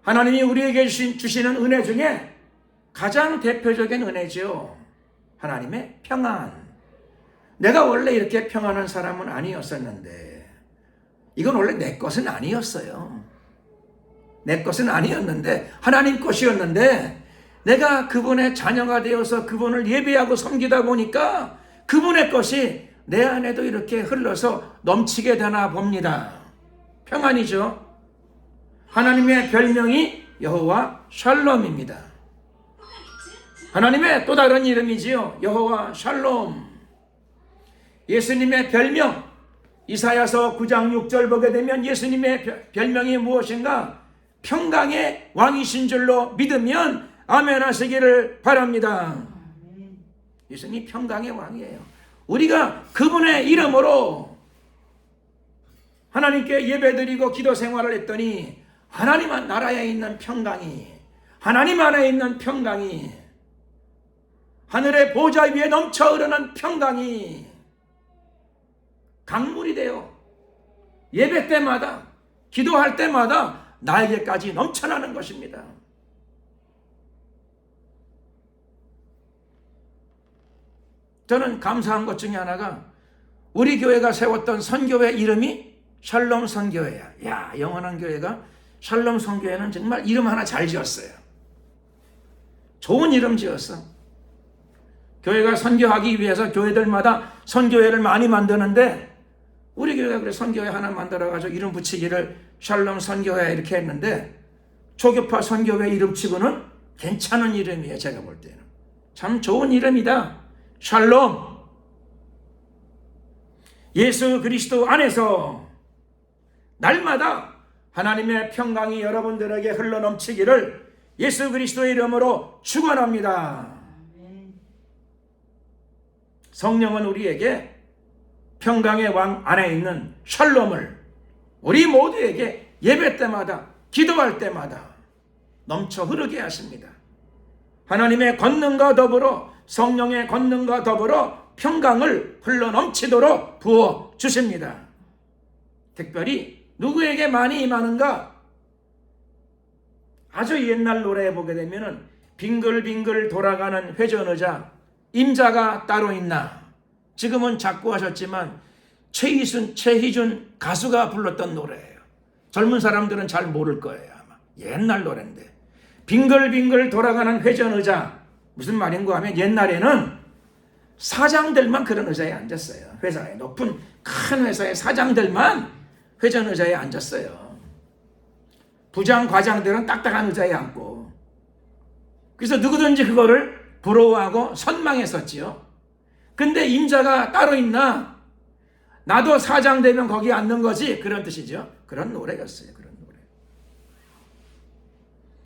[SPEAKER 1] 하나님이 우리에게 주시는 은혜 중에 가장 대표적인 은혜죠. 하나님의 평안. 내가 원래 이렇게 평안한 사람은 아니었었는데 이건 원래 내 것은 아니었어요. 내 것은 아니었는데 하나님 것이었는데 내가 그분의 자녀가 되어서 그분을 예배하고 섬기다 보니까 그분의 것이 내 안에도 이렇게 흘러서 넘치게 되나 봅니다. 평안이죠. 하나님의 별명이 여호와 샬롬입니다. 하나님의 또 다른 이름이지요. 여호와 샬롬. 예수님의 별명, 이사야서 9장 6절 보게 되면 예수님의 별명이 무엇인가? 평강의 왕이신 줄로 믿으면 아멘 하시기를 바랍니다. 예수님 평강의 왕이에요. 우리가 그분의 이름으로 하나님께 예배드리고 기도 생활을 했더니 하나님 나라에 있는 평강이, 하나님 안에 있는 평강이, 하늘의 보좌 위에 넘쳐 흐르는 평강이 강물이 되어 예배 때마다, 기도할 때마다 나에게까지 넘쳐나는 것입니다. 저는 감사한 것 중에 하나가 우리 교회가 세웠던 선교회 이름이 샬롬 선교회야. 야, 영원한 교회가 샬롬 선교회는 정말 이름 하나 잘 지었어요. 좋은 이름 지었어. 교회가 선교하기 위해서 교회들마다 선교회를 많이 만드는데 우리 교회가 그래 선교회 하나 만들어가지고 이름 붙이기를 샬롬 선교회 이렇게 했는데 초교파 선교회 이름치고는 괜찮은 이름이에요. 제가 볼 때는 참 좋은 이름이다. 샬롬. 예수 그리스도 안에서 날마다 하나님의 평강이 여러분들에게 흘러넘치기를 예수 그리스도의 이름으로 축원합니다. 성령은 우리에게 평강의 왕 안에 있는 샬롬을 우리 모두에게 예배 때마다, 기도할 때마다 넘쳐 흐르게 하십니다. 하나님의 권능과 더불어, 성령의 권능과 더불어 평강을 흘러넘치도록 부어 주십니다. 특별히 누구에게 많이 임하는가? 아주 옛날 노래에 보게 되면은 빙글빙글 돌아가는 회전의자, 임자가 따로 있나? 지금은 작곡하셨지만 최희준 가수가 불렀던 노래예요. 젊은 사람들은 잘 모를 거예요. 아마 옛날 노래인데 빙글빙글 돌아가는 회전의자, 무슨 말인가 하면 옛날에는 사장들만 그런 의자에 앉았어요. 회사에, 높은 큰 회사의 사장들만 회전의자에 앉았어요. 부장, 과장들은 딱딱한 의자에 앉고, 그래서 누구든지 그거를 부러워하고 선망했었지요. 근데 임자가 따로 있나? 나도 사장 되면 거기 앉는 거지, 그런 뜻이죠. 그런 노래였어요. 그런 노래.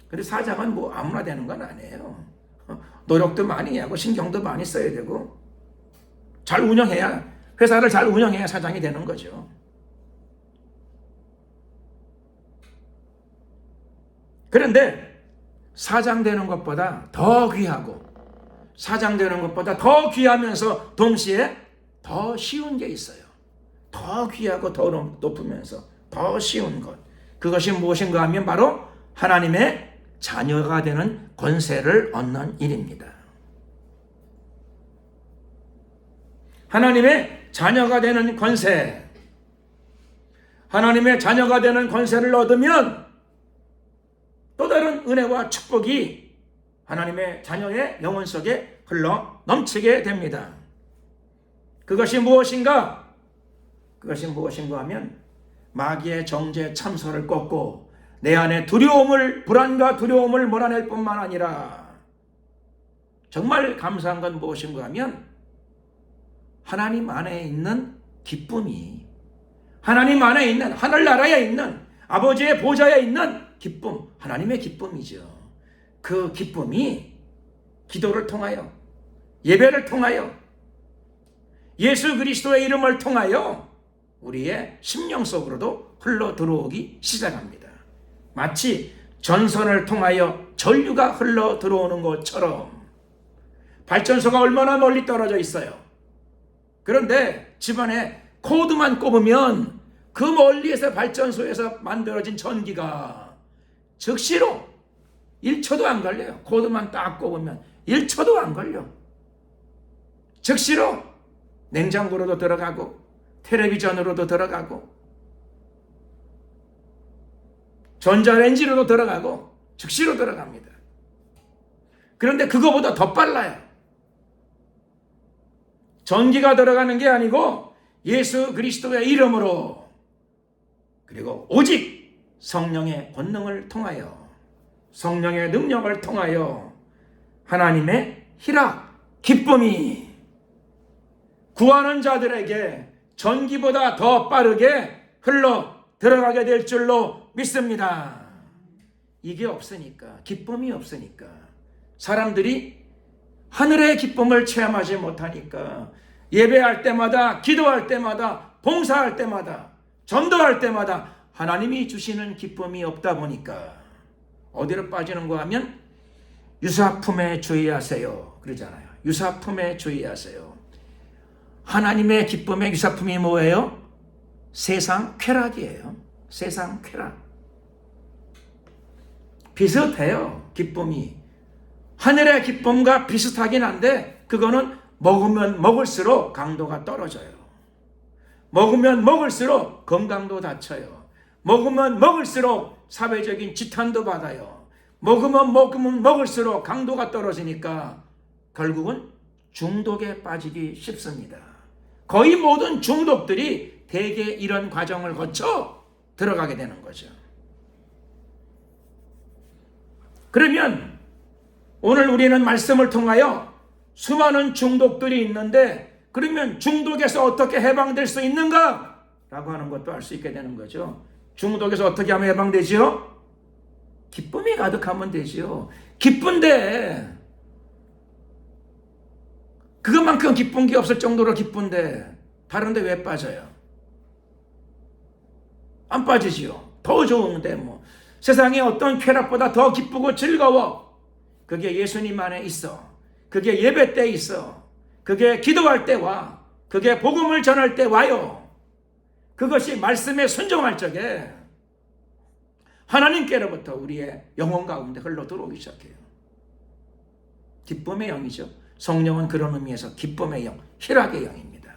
[SPEAKER 1] 근데 사장은 뭐 아무나 되는 건 아니에요. 노력도 많이 하고 신경도 많이 써야 되고 잘 운영해야, 회사를 잘 운영해야 사장이 되는 거죠. 그런데 사장 되는 것보다 더 귀하고, 사장 되는 것보다 더 귀하면서 동시에 더 쉬운 게 있어요. 더 귀하고 더 높으면서 더 쉬운 것. 그것이 무엇인가 하면 바로 하나님의 자녀가 되는 권세를 얻는 일입니다. 하나님의 자녀가 되는 권세. 하나님의 자녀가 되는 권세를 얻으면 또 다른 은혜와 축복이 하나님의 자녀의 영혼 속에 흘러 넘치게 됩니다. 그것이 무엇인가? 그것이 무엇인가 하면 마귀의 정죄 참소를 꺾고 내 안에 불안과 두려움을 몰아낼 뿐만 아니라 정말 감사한 건 무엇인가 하면 하나님 안에 있는 기쁨이, 하나님 안에 있는, 하늘나라에 있는 아버지의 보좌에 있는 기쁨, 하나님의 기쁨이죠. 그 기쁨이 기도를 통하여, 예배를 통하여, 예수 그리스도의 이름을 통하여 우리의 심령 속으로도 흘러 들어오기 시작합니다. 마치 전선을 통하여 전류가 흘러 들어오는 것처럼. 발전소가 얼마나 멀리 떨어져 있어요. 그런데 집안에 코드만 꼽으면 그 멀리에서 발전소에서 만들어진 전기가 즉시로 1초도 안 걸려요. 코드만 딱 꼽으면 1초도 안 걸려. 즉시로 냉장고로도 들어가고 텔레비전으로도 들어가고 전자레인지로도 들어가고 즉시로 들어갑니다. 그런데 그거보다 더 빨라요. 전기가 들어가는 게 아니고 예수 그리스도의 이름으로, 그리고 오직 성령의 권능을 통하여, 성령의 능력을 통하여 하나님의 희락, 기쁨이 구하는 자들에게 전기보다 더 빠르게 흘러 들어가게 될 줄로 믿습니다. 이게 없으니까, 기쁨이 없으니까 사람들이 하늘의 기쁨을 체험하지 못하니까 예배할 때마다, 기도할 때마다, 봉사할 때마다, 전도할 때마다 하나님이 주시는 기쁨이 없다 보니까 어디로 빠지는가 하면 유사품에 주의하세요 그러잖아요. 유사품에 주의하세요. 하나님의 기쁨의 유사품이 뭐예요? 세상 쾌락이에요. 세상 쾌락. 비슷해요. 기쁨이. 하늘의 기쁨과 비슷하긴 한데 그거는 먹으면 먹을수록 강도가 떨어져요. 먹으면 먹을수록 건강도 다쳐요. 먹으면 먹을수록 사회적인 지탄도 받아요. 먹으면 먹을수록 강도가 떨어지니까 결국은 중독에 빠지기 쉽습니다. 거의 모든 중독들이 대개 이런 과정을 거쳐 들어가게 되는 거죠. 그러면 오늘 우리는 말씀을 통하여 수많은 중독들이 있는데 그러면 중독에서 어떻게 해방될 수 있는가? 라고 하는 것도 알 수 있게 되는 거죠. 중독에서 어떻게 하면 해방되지요? 기쁨이 가득하면 되지요. 기쁜데 그것만큼 기쁜 게 없을 정도로 기쁜데 다른데 왜 빠져요? 안 빠지지요. 더 좋은데 뭐 세상에 어떤 쾌락보다 더 기쁘고 즐거워. 그게 예수님 안에 있어. 그게 예배 때 있어. 그게 기도할 때 와. 그게 복음을 전할 때 와요. 그것이 말씀에 순종할 적에 하나님께로부터 우리의 영혼 가운데 흘러 들어오기 시작해요. 기쁨의 영이죠. 성령은 그런 의미에서 기쁨의 영, 희락의 영입니다.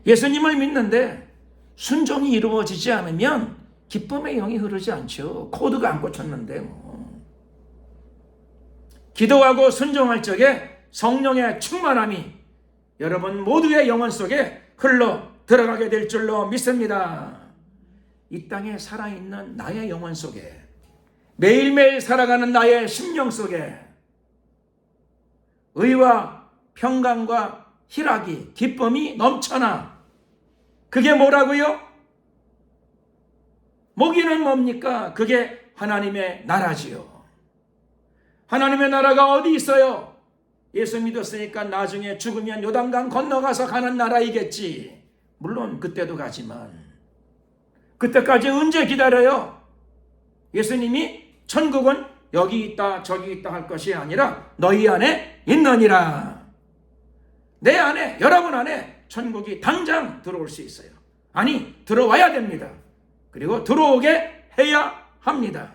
[SPEAKER 1] 예수님을 믿는데 순종이 이루어지지 않으면 기쁨의 영이 흐르지 않죠. 코드가 안 꽂혔는데 뭐. 기도하고 순종할 적에 성령의 충만함이 여러분 모두의 영혼 속에 흘러 들어가게 될 줄로 믿습니다. 이 땅에 살아있는 나의 영혼 속에 매일매일 살아가는 나의 심령 속에 의와 평강과 희락이 기쁨이 넘쳐나. 그게 뭐라고요? 먹이는 뭡니까? 그게 하나님의 나라지요. 하나님의 나라가 어디 있어요? 예수 믿었으니까 나중에 죽으면 요단강 건너가서 가는 나라이겠지. 물론 그때도 가지만 그때까지 언제 기다려요? 예수님이 천국은 여기 있다 저기 있다 할 것이 아니라 너희 안에 있느니라. 내 안에, 여러분 안에 천국이 당장 들어올 수 있어요. 아니, 들어와야 됩니다. 그리고 들어오게 해야 합니다.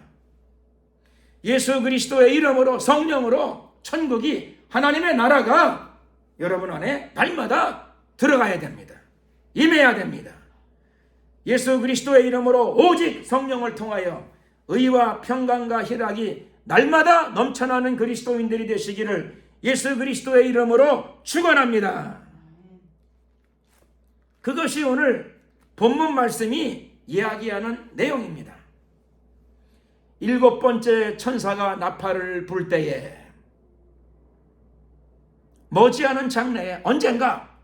[SPEAKER 1] 예수 그리스도의 이름으로 성령으로 천국이, 하나님의 나라가 여러분 안에 날마다 들어가야 됩니다. 임해야 됩니다. 예수 그리스도의 이름으로 오직 성령을 통하여 의와 평강과 희락이 날마다 넘쳐나는 그리스도인들이 되시기를 예수 그리스도의 이름으로 축원합니다. 그것이 오늘 본문 말씀이 이야기하는 내용입니다. 7번째 천사가 나팔을 불 때에 머지않은 장래에 언젠가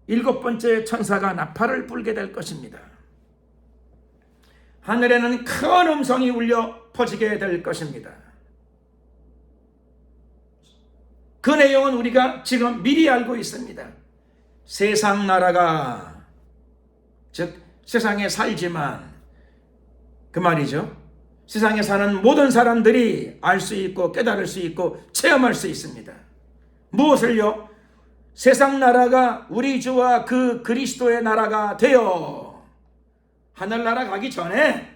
[SPEAKER 1] 7번째 천사가 나팔을 불게 될 것입니다. 하늘에는 큰 음성이 울려 퍼지게 될 것입니다. 그 내용은 우리가 지금 미리 알고 있습니다. 세상 나라가, 즉 세상에 살지만 그 말이죠. 세상에 사는 모든 사람들이 알 수 있고 깨달을 수 있고 체험할 수 있습니다. 무엇을요? 세상 나라가 우리 주와 그 그리스도의 나라가 되어 하늘나라 가기 전에,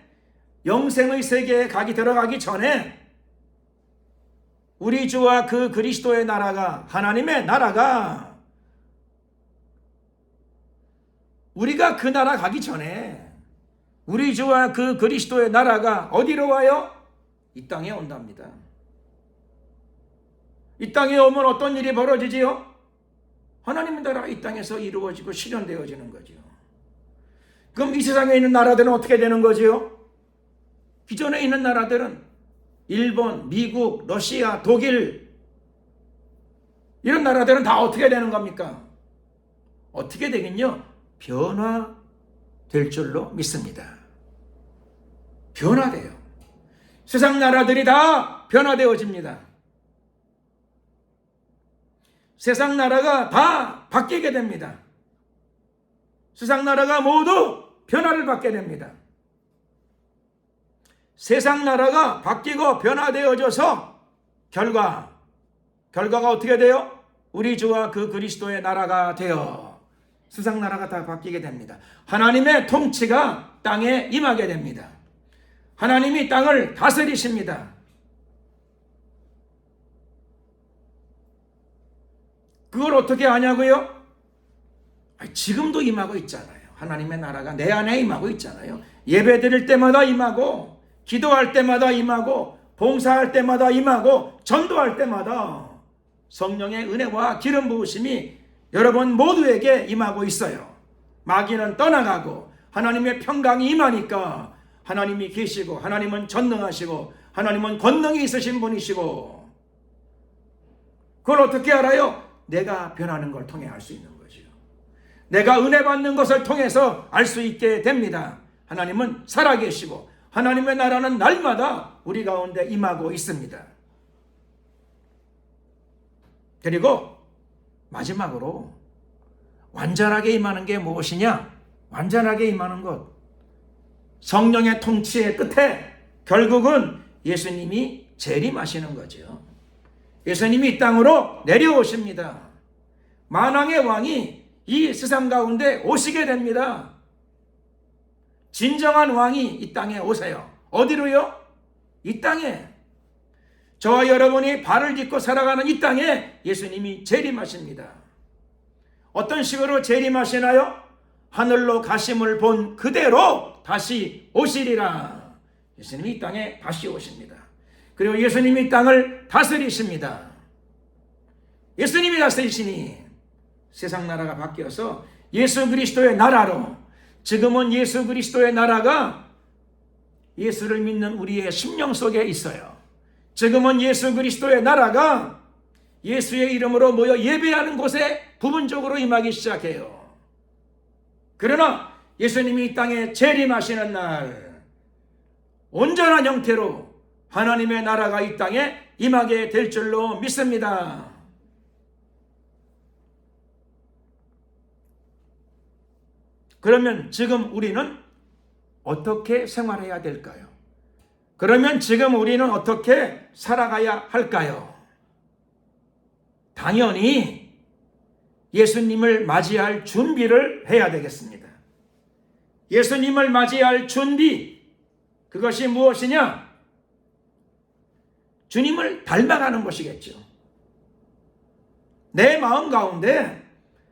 [SPEAKER 1] 영생의 세계에 들어가기 전에 우리 주와 그 그리스도의 나라가, 하나님의 나라가, 우리가 그 나라 가기 전에 우리 주와 그 그리스도의 나라가 어디로 와요? 이 땅에 온답니다. 이 땅에 오면 어떤 일이 벌어지지요? 하나님의 나라가 이 땅에서 이루어지고 실현되어지는 거죠. 그럼 이 세상에 있는 나라들은 어떻게 되는 거지요? 기존에 있는 나라들은 일본, 미국, 러시아, 독일, 이런 나라들은 다 어떻게 되는 겁니까? 어떻게 되긴요? 변화될 줄로 믿습니다. 변화돼요. 세상 나라들이 다 변화되어집니다. 세상 나라가 다 바뀌게 됩니다. 세상 나라가 모두 변화를 받게 됩니다. 세상 나라가 바뀌고 변화되어져서 결과가 어떻게 돼요? 우리 주와 그 그리스도의 나라가 되어 세상 나라가 다 바뀌게 됩니다. 하나님의 통치가 땅에 임하게 됩니다. 하나님이 땅을 다스리십니다. 그걸 어떻게 하냐고요? 지금도 임하고 있잖아요. 하나님의 나라가 내 안에 임하고 있잖아요. 예배 드릴 때마다 임하고, 기도할 때마다 임하고, 봉사할 때마다 임하고, 전도할 때마다 성령의 은혜와 기름 부으심이 여러분 모두에게 임하고 있어요. 마귀는 떠나가고 하나님의 평강이 임하니까 하나님이 계시고, 하나님은 전능하시고, 하나님은 권능이 있으신 분이시고, 그걸 어떻게 알아요? 내가 변하는 걸 통해 알 수 있는 거죠. 내가 은혜 받는 것을 통해서 알 수 있게 됩니다. 하나님은 살아계시고 하나님의 나라는 날마다 우리 가운데 임하고 있습니다. 그리고 마지막으로 완전하게 임하는 게 무엇이냐? 완전하게 임하는 것, 성령의 통치의 끝에 결국은 예수님이 재림하시는 거죠. 예수님이 이 땅으로 내려오십니다. 만왕의 왕이 이 세상 가운데 오시게 됩니다. 진정한 왕이 이 땅에 오세요. 어디로요? 이 땅에. 저와 여러분이 발을 딛고 살아가는 이 땅에 예수님이 재림하십니다. 어떤 식으로 재림하시나요? 하늘로 가심을 본 그대로 다시 오시리라. 예수님이 이 땅에 다시 오십니다. 그리고 예수님이 이 땅을 다스리십니다. 예수님이 다스리시니 세상 나라가 바뀌어서 예수 그리스도의 나라로, 지금은 예수 그리스도의 나라가 예수를 믿는 우리의 심령 속에 있어요. 지금은 예수 그리스도의 나라가 예수의 이름으로 모여 예배하는 곳에 부분적으로 임하기 시작해요. 그러나 예수님이 이 땅에 재림하시는 날 온전한 형태로 하나님의 나라가 이 땅에 임하게 될 줄로 믿습니다. 그러면 지금 우리는 어떻게 생활해야 될까요? 그러면 지금 우리는 어떻게 살아가야 할까요? 당연히 예수님을 맞이할 준비를 해야 되겠습니다. 예수님을 맞이할 준비, 그것이 무엇이냐? 주님을 닮아가는 것이겠죠. 내 마음 가운데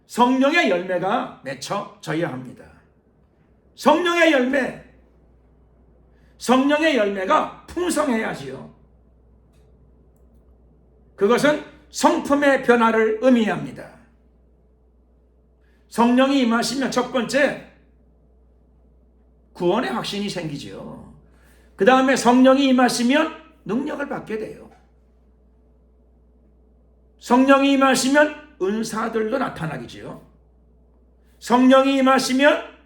[SPEAKER 1] 성령의 열매가 맺혀져야 합니다. 성령의 열매가 풍성해야지요. 그것은 성품의 변화를 의미합니다. 성령이 임하시면 첫 번째, 구원의 확신이 생기죠. 그 다음에 성령이 임하시면 능력을 받게 돼요. 성령이 임하시면 은사들도 나타나겠지요. 성령이 임하시면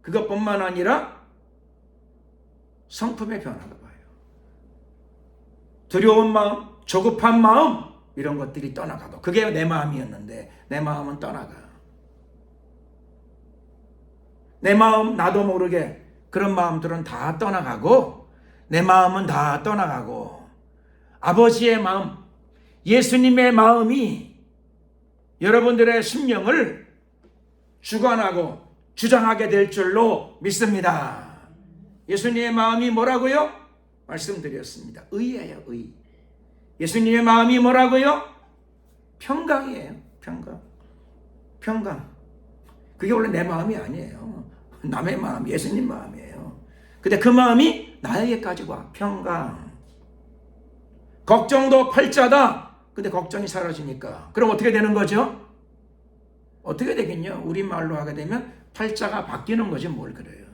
[SPEAKER 1] 그것뿐만 아니라 성품의 변화가 봐요. 두려운 마음, 조급한 마음, 이런 것들이 떠나가고, 그게 내 마음이었는데 내 마음은 떠나가. 내 마음 나도 모르게 그런 마음들은 다 떠나가고, 내 마음은 다 떠나가고, 아버지의 마음, 예수님의 마음이 여러분들의 심령을 주관하고 주장하게 될 줄로 믿습니다. 예수님의 마음이 뭐라고요? 말씀드렸습니다. 의예요, 의. 예수님의 마음이 뭐라고요? 평강이에요, 평강. 그게 원래 내 마음이 아니에요. 남의 마음, 예수님 마음이에요. 근데 그 마음이 나에게까지 와, 평강. 걱정도 팔자다. 근데 걱정이 사라지니까 그럼 어떻게 되는 거죠? 어떻게 되겠냐? 우리말로 하게 되면 팔자가 바뀌는 거지 뭘 그래요.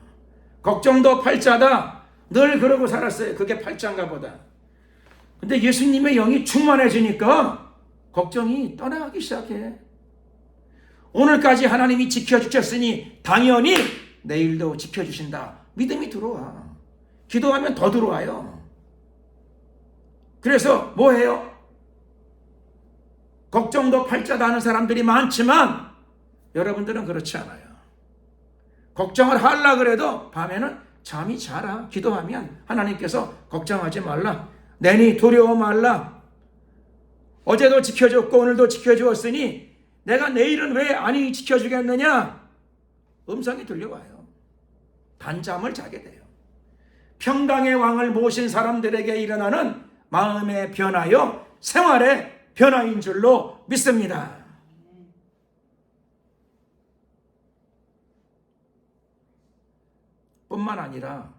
[SPEAKER 1] 걱정도 팔자다. 늘 그러고 살았어요. 그게 팔자인가 보다. 근데 예수님의 영이 충만해지니까 걱정이 떠나가기 시작해. 오늘까지 하나님이 지켜주셨으니 당연히 내일도 지켜주신다. 믿음이 들어와. 기도하면 더 들어와요. 그래서 뭐 해요? 걱정도 팔자다 하는 사람들이 많지만 여러분들은 그렇지 않아요. 걱정을 하려고 그래도 밤에는 잠이 자라. 기도하면 하나님께서 걱정하지 말라. 내니 두려워 말라. 어제도 지켜줬고 오늘도 지켜주었으니 내가 내일은 왜 아니 지켜주겠느냐? 음성이 들려와요. 단잠을 자게 돼요. 평강의 왕을 모신 사람들에게 일어나는 마음의 변화요, 생활의 변화인 줄로 믿습니다. 뿐만 아니라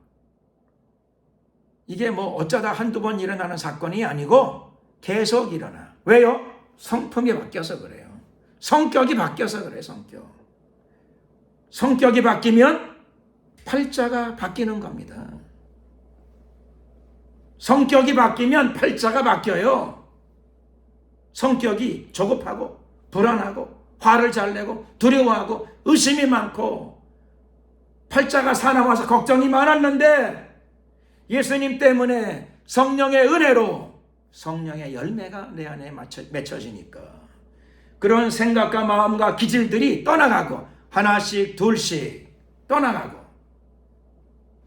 [SPEAKER 1] 이게 뭐 어쩌다 한두 번 일어나는 사건이 아니고 계속 일어나. 왜요? 성품이 바뀌어서 그래요. 성격이 바뀌어서 그래요. 성격이 바뀌면 팔자가 바뀌는 겁니다. 성격이 바뀌면 팔자가 바뀌어요. 성격이 조급하고 불안하고 화를 잘 내고 두려워하고 의심이 많고 팔자가 사나워서 걱정이 많았는데 예수님 때문에 성령의 은혜로 성령의 열매가 내 안에 맺혀지니까 그런 생각과 마음과 기질들이 떠나가고 하나씩 둘씩 떠나가고.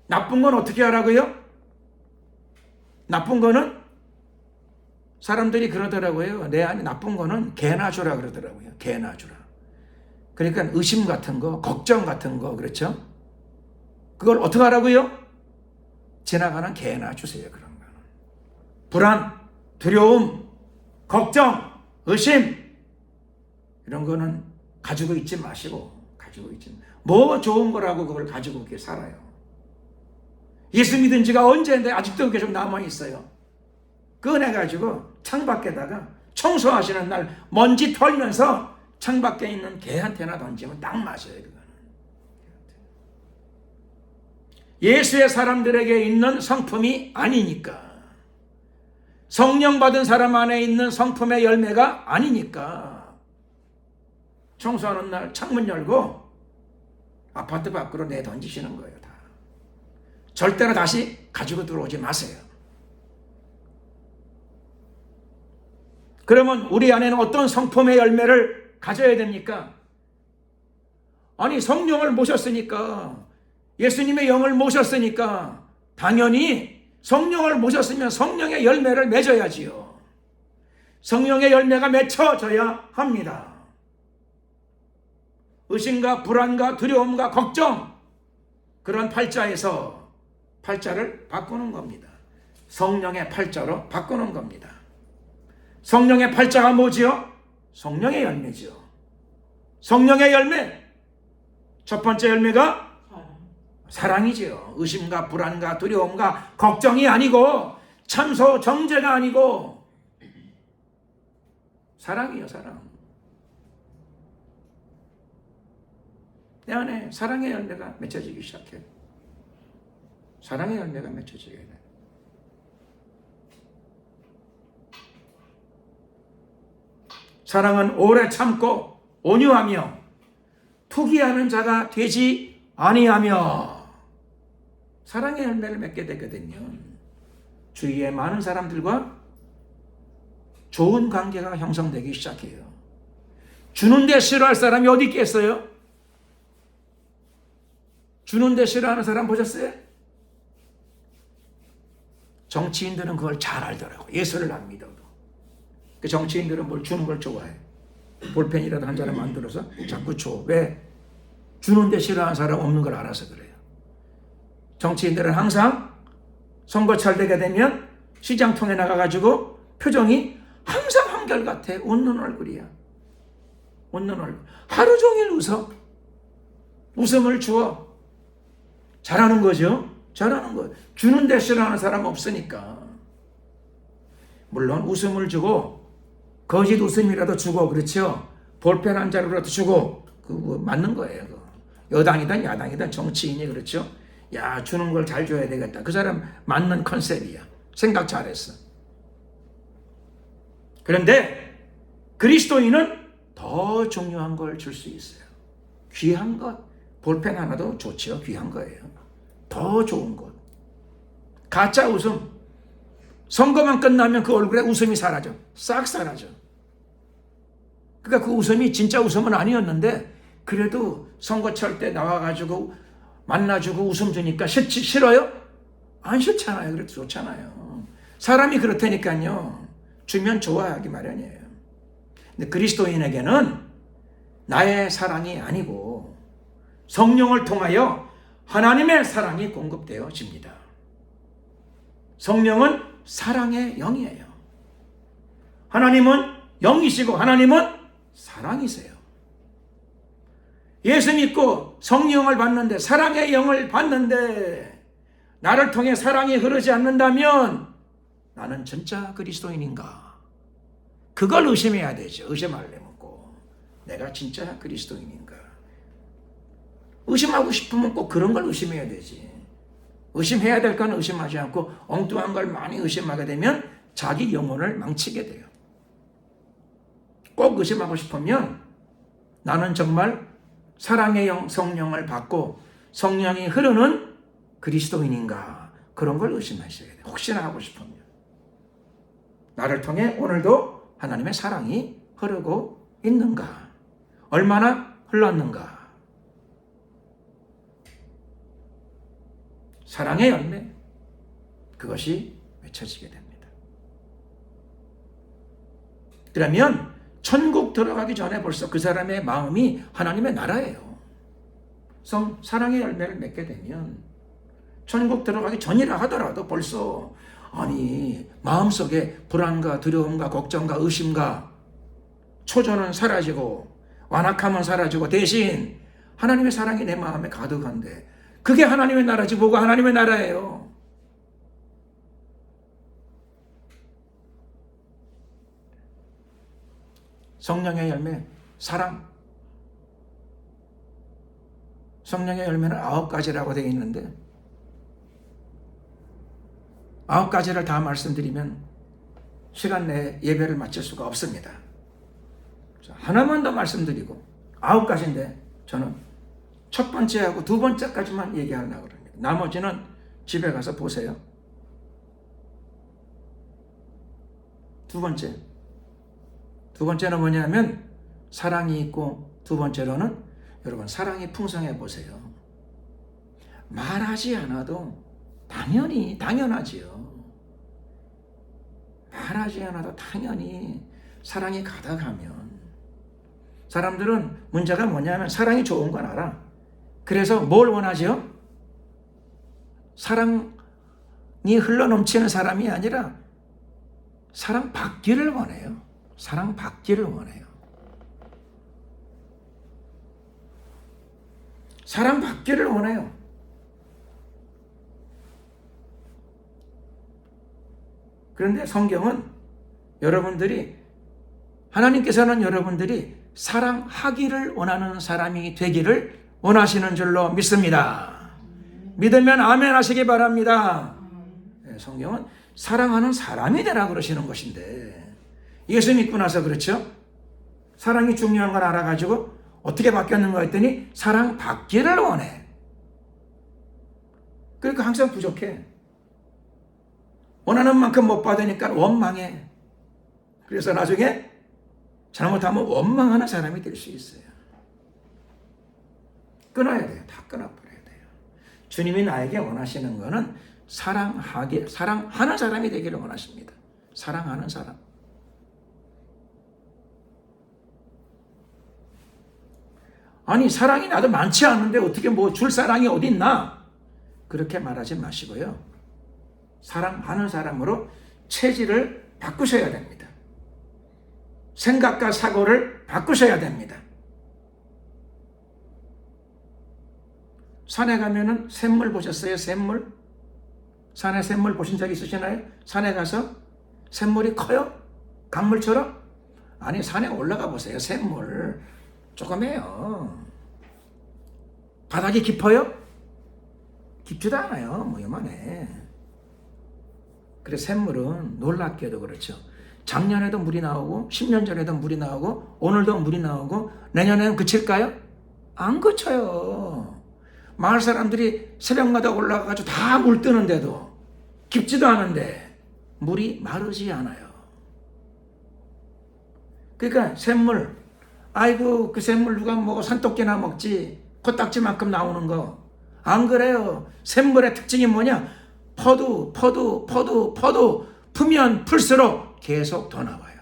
[SPEAKER 1] 나쁜 건 어떻게 하라고요? 나쁜 거는 사람들이 그러더라고요. 내 안에 나쁜 거는 개나 주라 그러더라고요. 개나 주라. 그러니까 의심 같은 거, 걱정 같은 거, 그렇죠? 그걸 어떻게 하라고요? 지나가는 개나 주세요. 그런 거는. 불안, 두려움, 걱정, 의심 이런 거는 가지고 있지 마시고 뭐 좋은 거라고 그걸 가지고 이렇게 살아요. 예수 믿은 지가 언제인데 아직도 계속 남아있어요. 꺼내 가지고 창밖에다가 청소하시는 날 먼지 털면서 창밖에 있는 개한테나 던지면 딱 맞아요. 그거는. 예수의 사람들에게 있는 성품이 아니니까, 성령 받은 사람 안에 있는 성품의 열매가 아니니까 청소하는 날 창문 열고 아파트 밖으로 내던지시는 거예요. 다. 절대로 다시 가지고 들어오지 마세요. 그러면 우리 안에는 어떤 성품의 열매를 가져야 됩니까? 아니, 성령을 모셨으니까, 예수님의 영을 모셨으니까 당연히 성령을 모셨으면 성령의 열매를 맺어야지요. 성령의 열매가 맺혀져야 합니다. 의심과 불안과 두려움과 걱정, 그런 팔자에서 팔자를 바꾸는 겁니다. 성령의 팔자로 바꾸는 겁니다. 성령의 팔자가 뭐지요? 성령의 열매죠. 성령의 열매, 첫 번째 열매가 사랑이지요. 의심과 불안과 두려움과 걱정이 아니고 참소 정죄가 아니고 사랑이요. 사랑. 내 안에 사랑의 열매가 맺혀지기 시작해요. 사랑의 열매가 맺혀지게 돼요. 사랑은 오래 참고 온유하며 투기하는 자가 되지 아니하며, 사랑의 열매를 맺게 되거든요. 주위에 많은 사람들과 좋은 관계가 형성되기 시작해요. 주는데 싫어할 사람이 어디 있겠어요? 주는데 싫어하는 사람 보셨어요? 정치인들은 그걸 잘 알더라고요. 예수를 안 믿어도. 그 정치인들은 뭘 주는 걸 좋아해. 볼펜이라도 한 자를 만들어서 자꾸 줘. 왜? 주는데 싫어하는 사람 없는 걸 알아서 그래요. 정치인들은 항상 선거 잘 되게 되면 시장통에 나가가지고 표정이 항상 한결같아. 웃는 얼굴이야. 웃는 얼굴. 하루 종일 웃어. 웃음을 주어. 잘하는 거죠. 잘하는 거예요. 주는데 싫어하는 사람 없으니까. 물론 웃음을 주고 거짓 웃음이라도 주고, 그렇죠. 볼펜 한 자루라도 주고, 그거 맞는 거예요. 그거. 여당이든 야당이든 정치인이, 그렇죠. 야, 주는 걸 잘 줘야 되겠다. 그 사람 맞는 컨셉이야. 생각 잘했어. 그런데 그리스도인은 더 중요한 걸 줄 수 있어요. 귀한 것. 볼펜 하나도 좋죠. 귀한 거예요. 더 좋은 것. 가짜 웃음. 선거만 끝나면 그 얼굴에 웃음이 사라져. 싹 사라져. 그러니까 그 웃음이 진짜 웃음은 아니었는데 그래도 선거철 때 나와가지고 만나주고 웃음 주니까 싫어요? 안 싫잖아요. 그래도 좋잖아요. 사람이 그렇다니까요. 주면 좋아하기 마련이에요. 근데 그리스도인에게는 나의 사랑이 아니고 성령을 통하여 하나님의 사랑이 공급되어집니다. 성령은 사랑의 영이에요. 하나님은 영이시고 하나님은 사랑이세요. 예수 믿고 성령을 받는데, 사랑의 영을 받는데 나를 통해 사랑이 흐르지 않는다면 나는 진짜 그리스도인인가? 그걸 의심해야 되죠. 의심하려면 꼭 내가 진짜 그리스도인인가? 의심하고 싶으면 꼭 그런 걸 의심해야 되지. 의심해야 될 건 의심하지 않고 엉뚱한 걸 많이 의심하게 되면 자기 영혼을 망치게 돼요. 꼭 의심하고 싶으면 나는 정말 사랑의 영, 성령을 받고 성령이 흐르는 그리스도인인가? 그런 걸 의심하셔야 돼요. 혹시나 하고 싶으면. 나를 통해 오늘도 하나님의 사랑이 흐르고 있는가? 얼마나 흘렀는가? 사랑의 열매, 그것이 맺혀지게 됩니다. 그러면 천국 들어가기 전에 벌써 그 사람의 마음이 하나님의 나라예요. 사랑의 열매를 맺게 되면 천국 들어가기 전이라 하더라도 벌써 마음속에 불안과 두려움과 걱정과 의심과 초조는 사라지고 완악함은 사라지고 대신 하나님의 사랑이 내 마음에 가득한데 그게 하나님의 나라지 뭐가 하나님의 나라예요. 성령의 열매, 사랑. 성령의 열매는 9가지라고 되어 있는데 9가지를 다 말씀드리면 시간 내에 예배를 마칠 수가 없습니다. 하나만 더 말씀드리고 9가지인데 저는 첫 번째하고 두 번째까지만 얘기하려고 합니다. 나머지는 집에 가서 보세요. 두 번째는 뭐냐면 사랑이 있고, 두 번째로는 여러분 사랑이 풍성해 보세요. 말하지 않아도 당연하지요. 말하지 않아도 당연히 사랑이 가득하면, 사람들은 문제가 뭐냐면 사랑이 좋은 건 알아. 그래서 뭘 원하죠? 사랑이 흘러넘치는 사람이 아니라 사랑 받기를 원해요. 사랑 받기를 원해요. 사랑 받기를 원해요. 그런데 성경은 하나님께서는 여러분들이 사랑하기를 원하는 사람이 되기를 원하시는 줄로 믿습니다. 믿으면 아멘 하시기 바랍니다. 성경은 사랑하는 사람이 되라 그러시는 것인데 예수 믿고 나서 그렇죠? 사랑이 중요한 걸 알아가지고 어떻게 바뀌었는가 했더니 사랑 받기를 원해. 그러니까 항상 부족해. 원하는 만큼 못 받으니까 원망해. 그래서 나중에 잘못하면 원망하는 사람이 될 수 있어요. 끊어야 돼요. 다 끊어버려야 돼요. 주님이 나에게 원하시는 거는 사랑하는 사람이 되기를 원하십니다. 사랑하는 사람. 사랑이 나도 많지 않은데 어떻게 줄 사랑이 어디 있나? 그렇게 말하지 마시고요. 사랑하는 사람으로 체질을 바꾸셔야 됩니다. 생각과 사고를 바꾸셔야 됩니다. 산에 가면은 샘물 보셨어요? 샘물? 산에 샘물 보신 적 있으시나요? 산에 가서 샘물이 커요? 강물처럼? 산에 올라가 보세요. 샘물 조금해요. 바닥이 깊어요? 깊지도 않아요. 요만해. 그래서 샘물은 놀랍게도 그렇죠. 작년에도 물이 나오고 10년 전에도 물이 나오고 오늘도 물이 나오고 내년에는 그칠까요? 안 그쳐요. 마을 사람들이 새벽마다 올라가가지고 다 물 뜨는데도 깊지도 않은데 물이 마르지 않아요. 그러니까 샘물, 아이고 그 샘물 누가 먹어, 산토끼나 먹지, 코딱지만큼 나오는 거. 안 그래요. 샘물의 특징이 뭐냐? 퍼도 풀면 풀수록 계속 더 나와요.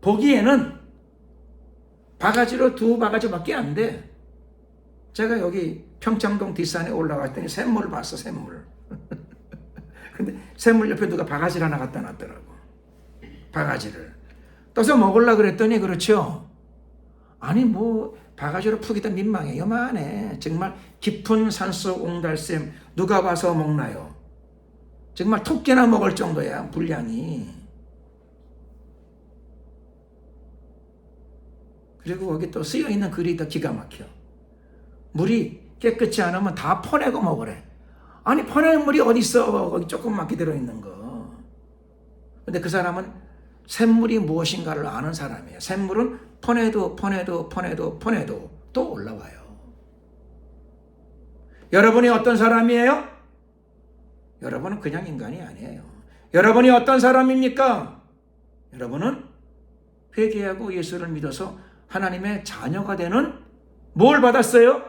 [SPEAKER 1] 보기에는 바가지로 2바가지밖에 안 돼. 제가 여기 평창동 뒷산에 올라갔더니 샘물을 봤어, 샘물. 근데 샘물 옆에 누가 바가지를 하나 갖다 놨더라고. 바가지를 떠서 먹으려고 그랬더니, 그렇죠, 아니 뭐 바가지로 푸기도 민망해. 요만해. 정말 깊은 산속 옹달샘 누가 봐서 먹나요? 정말 토끼나 먹을 정도야, 분량이. 그리고 거기 또 쓰여있는 글이 더 기가 막혀. 물이 깨끗이 안 하면 다 퍼내고 먹으래. 아니 퍼내는 물이 어딨어, 거기 조금맣게 들어있는 거. 근데 그 사람은 샘물이 무엇인가를 아는 사람이에요. 샘물은 퍼내도 또 올라와요. 여러분이 어떤 사람이에요? 여러분은 그냥 인간이 아니에요. 여러분이 어떤 사람입니까? 여러분은 회개하고 예수를 믿어서 하나님의 자녀가 되는, 뭘 받았어요?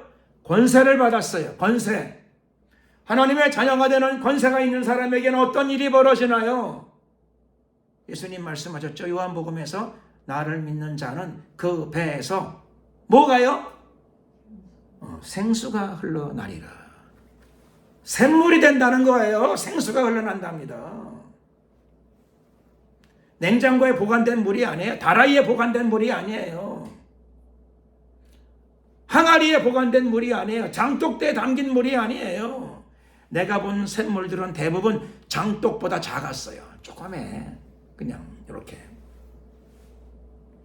[SPEAKER 1] 권세를 받았어요. 권세. 하나님의 자녀가 되는 권세가 있는 사람에게는 어떤 일이 벌어지나요? 예수님 말씀하셨죠. 요한복음에서 나를 믿는 자는 그 배에서 뭐가요? 생수가 흘러나리라. 샘물이 된다는 거예요. 생수가 흘러난답니다. 냉장고에 보관된 물이 아니에요. 다라이에 보관된 물이 아니에요. 항아리에 보관된 물이 아니에요. 장독대에 담긴 물이 아니에요. 내가 본 샘물들은 대부분 장독보다 작았어요. 조그매. 그냥 이렇게.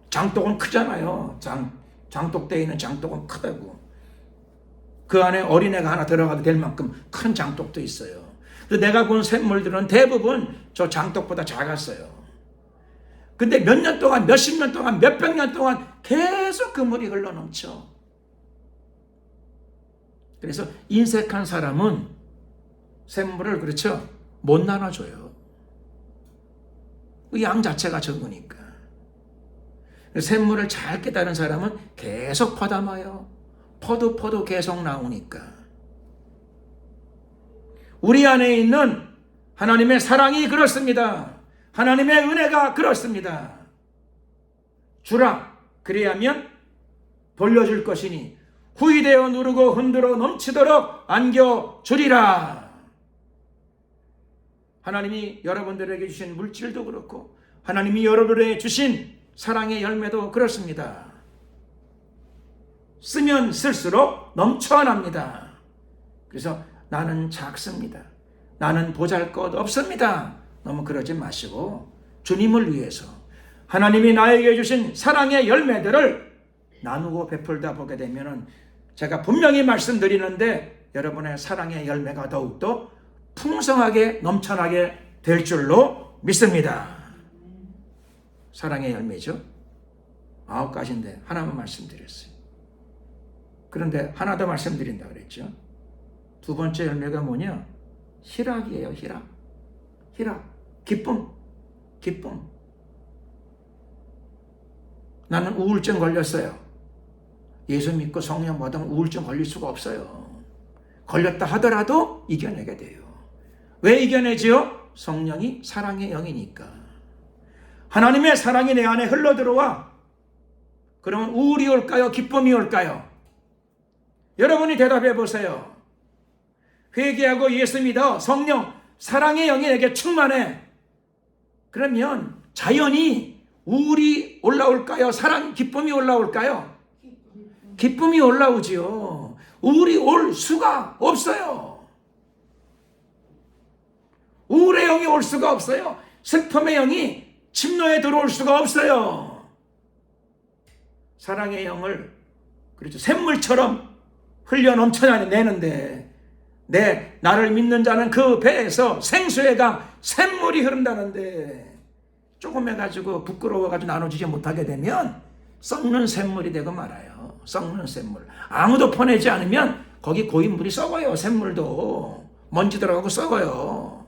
[SPEAKER 1] 장독은 크잖아요. 장독대에 있는 장독은 크다고. 그 안에 어린애가 하나 들어가도 될 만큼 큰 장독도 있어요. 그래서 내가 본 샘물들은 대부분 저 장독보다 작았어요. 근데 몇 년 동안, 몇십 년 동안, 몇백 년 동안 계속 그 물이 흘러넘쳐. 그래서 인색한 사람은 샘물을, 그렇죠, 못 나눠줘요. 그 양 자체가 적으니까. 샘물을 잘 깨달은 사람은 계속 퍼담아요. 퍼도 계속 나오니까. 우리 안에 있는 하나님의 사랑이 그렇습니다. 하나님의 은혜가 그렇습니다. 주라, 그리하면 돌려줄 것이니 후이되어 누르고 흔들어 넘치도록 안겨주리라. 하나님이 여러분들에게 주신 물질도 그렇고 하나님이 여러분에게 주신 사랑의 열매도 그렇습니다. 쓰면 쓸수록 넘쳐납니다. 그래서 나는 작습니다. 나는 보잘것 없습니다. 너무 그러지 마시고 주님을 위해서 하나님이 나에게 주신 사랑의 열매들을 나누고 베풀다 보게 되면, 제가 분명히 말씀드리는데, 여러분의 사랑의 열매가 더욱더 풍성하게 넘쳐나게 될 줄로 믿습니다. 사랑의 열매죠. 9가지인데 하나만 말씀드렸어요. 그런데 하나 더 말씀드린다 그랬죠. 두 번째 열매가 뭐냐? 희락이에요. 희락. 기쁨. 나는 우울증 걸렸어요. 예수 믿고 성령 받으면 우울증 걸릴 수가 없어요. 걸렸다 하더라도 이겨내게 돼요. 왜 이겨내지요? 성령이 사랑의 영이니까. 하나님의 사랑이 내 안에 흘러들어와. 그러면 우울이 올까요? 기쁨이 올까요? 여러분이 대답해 보세요. 회개하고 예수 믿어 성령, 사랑의 영이 내게 충만해. 그러면 자연히 우울이 올라올까요? 기쁨이 올라올까요? 기쁨이 올라오지요. 우울이 올 수가 없어요. 우울의 영이 올 수가 없어요. 슬픔의 영이 침노에 들어올 수가 없어요. 사랑의 영을, 그렇죠, 샘물처럼 흘려 넘쳐내는데, 나를 믿는 자는 그 배에서 생수의 강, 샘물이 흐른다는데, 조금 해가지고 부끄러워가지고 나눠주지 못하게 되면 썩는 샘물이 되고 말아요. 썩는 샘물. 아무도 퍼내지 않으면 거기 고인물이 썩어요. 샘물도 먼지 들어가고 썩어요.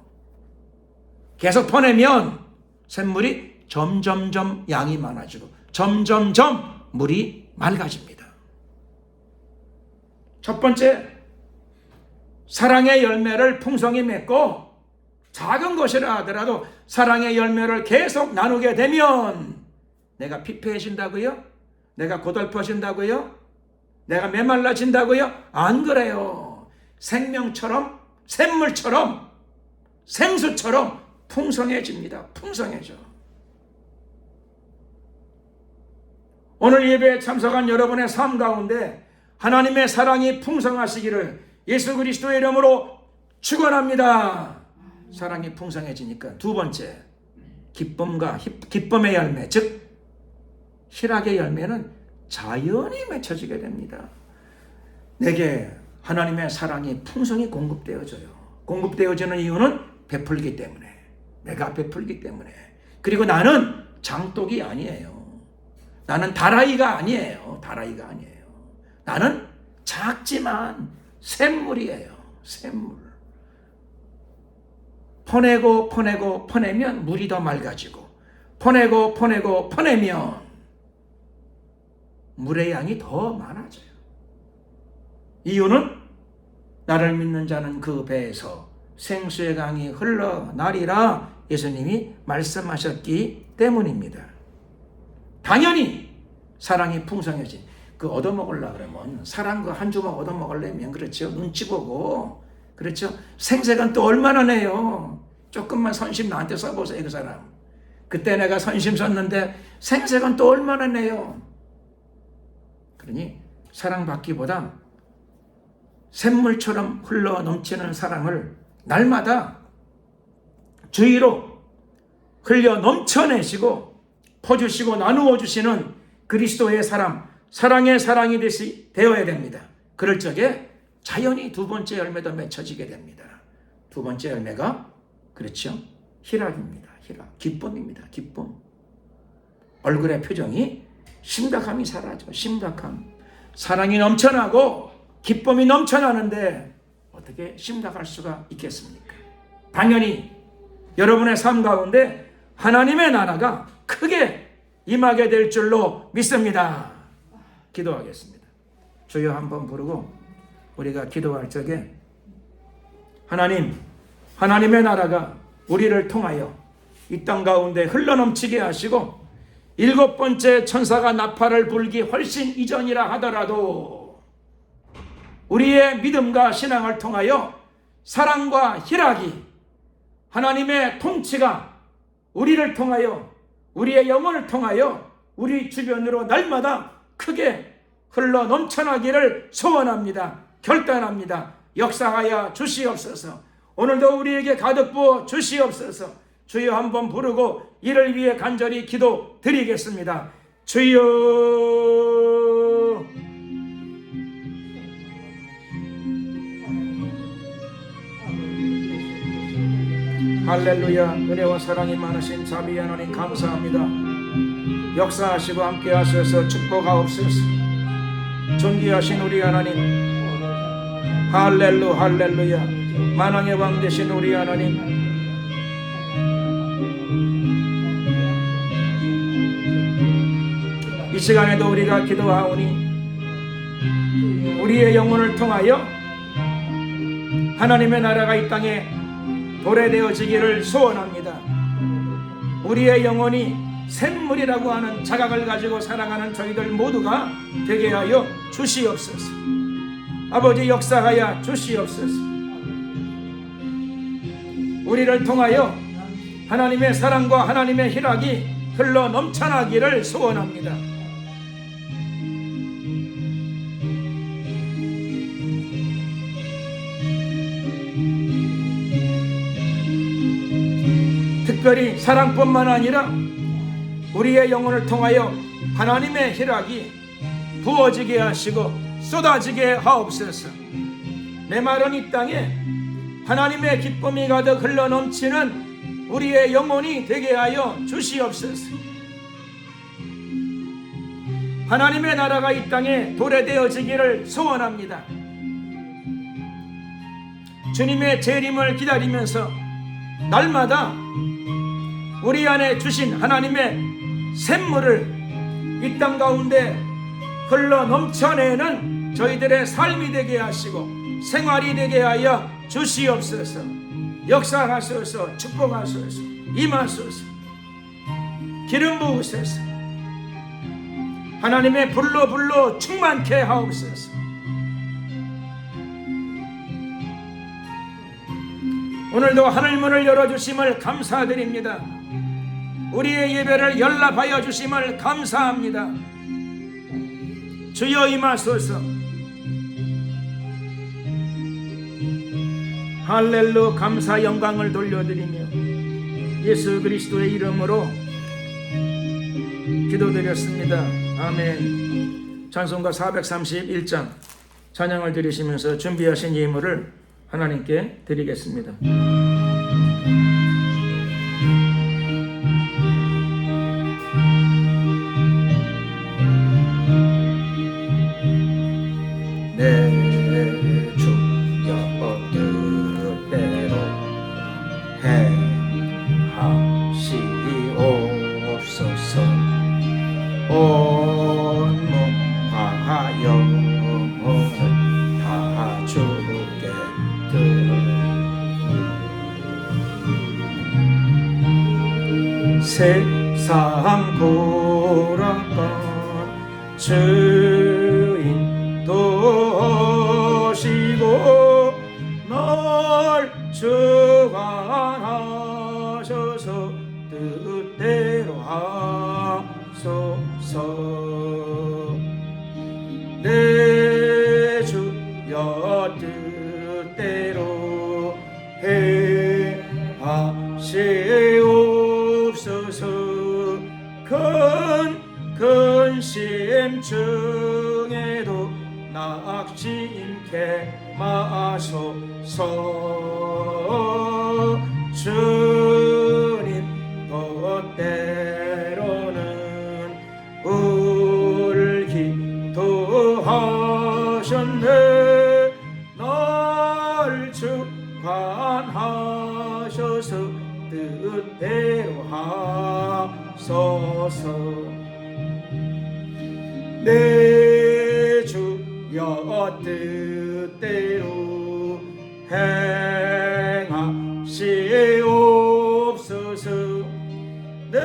[SPEAKER 1] 계속 퍼내면 샘물이 점점점 양이 많아지고 점점점 물이 맑아집니다. 첫 번째, 사랑의 열매를 풍성히 맺고 작은 것이라 하더라도 사랑의 열매를 계속 나누게 되면 내가 피폐해진다고요? 내가 고달퍼진다고요? 내가 메말라진다고요? 안 그래요. 생명처럼, 샘물처럼, 생수처럼 풍성해집니다. 풍성해져. 오늘 예배에 참석한 여러분의 삶 가운데 하나님의 사랑이 풍성하시기를 예수 그리스도의 이름으로 축원합니다. 사랑이 풍성해지니까 두 번째, 기쁨의 열매, 즉 희락의 열매는 자연히 맺혀지게 됩니다. 내게 하나님의 사랑이 풍성히 공급되어져요. 공급되어지는 이유는 베풀기 때문에, 내가 베풀기 때문에. 그리고 나는 장독이 아니에요. 나는 다라이가 아니에요. 다라이가 아니에요. 나는 작지만 샘물이에요. 샘물. 퍼내면 물이 더 맑아지고, 퍼내면 물의 양이 더 많아져요. 이유는 나를 믿는 자는 그 배에서 생수의 강이 흘러나리라 예수님이 말씀하셨기 때문입니다. 당연히 사랑이 풍성해진, 얻어먹으려고 그러면, 사랑 한 주먹 얻어먹으려면, 그렇죠, 눈치 보고, 그렇죠, 생색은 또 얼마나 내요. 조금만 선심 나한테 써보세요. 그 사람 그때 내가 선심 썼는데 생색은 또 얼마나 내요. 그러니 사랑받기보다 샘물처럼 흘러 넘치는 사랑을 날마다 주위로 흘려 넘쳐내시고 퍼주시고 나누어 주시는 그리스도의 사랑의 사랑이 되어야 됩니다. 그럴 적에 자연히 두 번째 열매도 맺혀지게 됩니다. 두 번째 열매가, 그렇죠, 희락입니다. 희락, 기쁨입니다. 기쁨. 얼굴의 표정이 심각함이 사라져. 심각함. 사랑이 넘쳐나고 기쁨이 넘쳐나는데 어떻게 심각할 수가 있겠습니까? 당연히 여러분의 삶 가운데 하나님의 나라가 크게 임하게 될 줄로 믿습니다. 기도하겠습니다. 주여 한번 부르고 우리가 기도할 적에 하나님의 나라가 우리를 통하여 이 땅 가운데 흘러넘치게 하시고 일곱 번째 천사가 나팔을 불기 훨씬 이전이라 하더라도 우리의 믿음과 신앙을 통하여 사랑과 희락이, 하나님의 통치가 우리를 통하여, 우리의 영혼을 통하여 우리 주변으로 날마다 크게 흘러 넘쳐나기를 소원합니다. 결단합니다. 역사하여 주시옵소서. 오늘도 우리에게 가득 부어 주시옵소서. 주여 한번 부르고 이를 위해 간절히 기도 드리겠습니다. 주여. 할렐루야. 은혜와 사랑이 많으신 자비 하나님 감사합니다. 역사하시고 함께 하셔서 축복하옵소서. 존귀하신 우리 하나님, 할렐루야. 만왕의 왕 되신 우리 하나님, 이 시간에도 우리가 기도하오니 우리의 영혼을 통하여 하나님의 나라가 이 땅에 도래되어지기를 소원합니다. 우리의 영혼이 샘물이라고 하는 자각을 가지고 살아가는 저희들 모두가 되게 하여 주시옵소서. 아버지, 역사하여 주시옵소서. 우리를 통하여 하나님의 사랑과 하나님의 희락이 흘러 넘쳐나기를 소원합니다. 특별히 사랑뿐만 아니라 우리의 영혼을 통하여 하나님의 희락이 부어지게 하시고 쏟아지게 하옵소서. 내 말은 이 땅에 하나님의 기쁨이 가득 흘러 넘치는 우리의 영혼이 되게 하여 주시옵소서. 하나님의 나라가 이 땅에 도래되어지기를 소원합니다. 주님의 재림을 기다리면서 날마다 우리 안에 주신 하나님의 샘물을 이 땅 가운데 흘러 넘쳐내는 저희들의 삶이 되게 하시고 생활이 되게 하여 주시옵소서. 역사하소서. 축복하소서. 임하소서. 기름 부으소서. 하나님의 불로 충만케 하옵소서. 오늘도 하늘문을 열어주심을 감사드립니다. 우리의 예배를 연락하여 주심을 감사합니다. 주여 임하소서. 할렐루. 감사 영광을 돌려드리며 예수 그리스도의 이름으로 기도드렸습니다. 아멘. 찬송가 431장 찬양을 드리시면서 준비하신 예물을 하나님께 드리겠습니다. 내 주여 뜻대로 행하시옵소서. 온몸과 영혼을 다 주께 드리니 세상 돌아간 주인 도시고 널 주관하셔서 뜻대로 하소서. 내 주여 뜻대로 행하시옵소서. 큰 근심 중에도 낙심케 마소서. 주님 뜻대로는 울기도하셨네. 날 주관하셔서 뜻대로 하소서. 내 주여 뜻대로 행하시옵소서. 내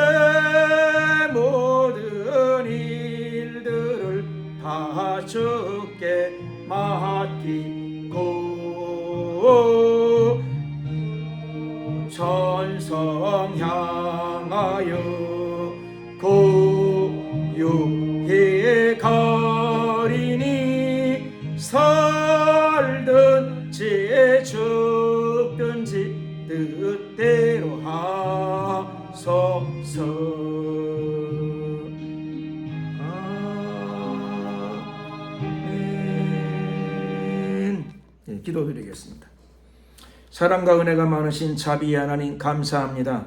[SPEAKER 1] 모든 일들을 다 주께 맡기고 천성 향하여 고요히 가리니 살든지 죽든지 뜻대로 하소서. 아멘. 네, 기도드리겠습니다. 사랑과 은혜가 많으신 자비의 하나님 감사합니다.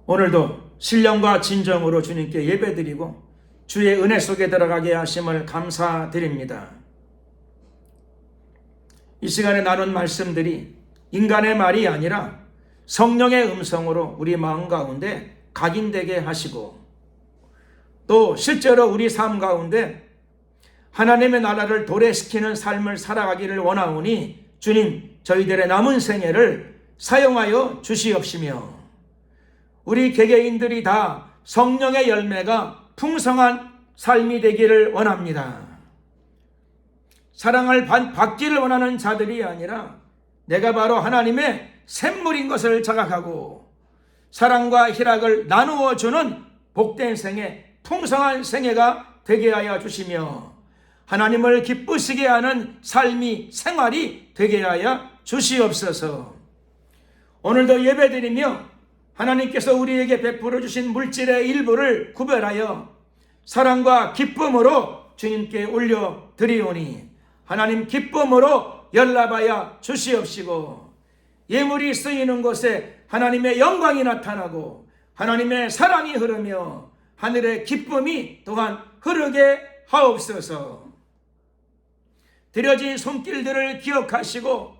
[SPEAKER 1] 오늘도 신령과 진정으로 주님께 예배드리고 주의 은혜 속에 들어가게 하심을 감사드립니다. 이 시간에 나눈 말씀들이 인간의 말이 아니라 성령의 음성으로 우리 마음 가운데 각인되게 하시고 또 실제로 우리 삶 가운데 하나님의 나라를 도래시키는 삶을 살아가기를 원하오니 주님 저희들의 남은 생애를 사용하여 주시옵시며 우리 개개인들이 다 성령의 열매가 풍성한 삶이 되기를 원합니다. 사랑을 받기를 원하는 자들이 아니라 내가 바로 하나님의 샘물인 것을 자각하고 사랑과 희락을 나누어 주는 복된 생애, 풍성한 생애가 되게 하여 주시며 하나님을 기쁘시게 하는 삶이 생활이 되게 하여 주시옵소서. 오늘도 예배드리며 하나님께서 우리에게 베풀어 주신 물질의 일부를 구별하여 사랑과 기쁨으로 주님께 올려드리오니 하나님 기쁨으로 연락하여 주시옵시고 예물이 쓰이는 곳에 하나님의 영광이 나타나고 하나님의 사랑이 흐르며 하늘의 기쁨이 또한 흐르게 하옵소서. 드려진 손길들을 기억하시고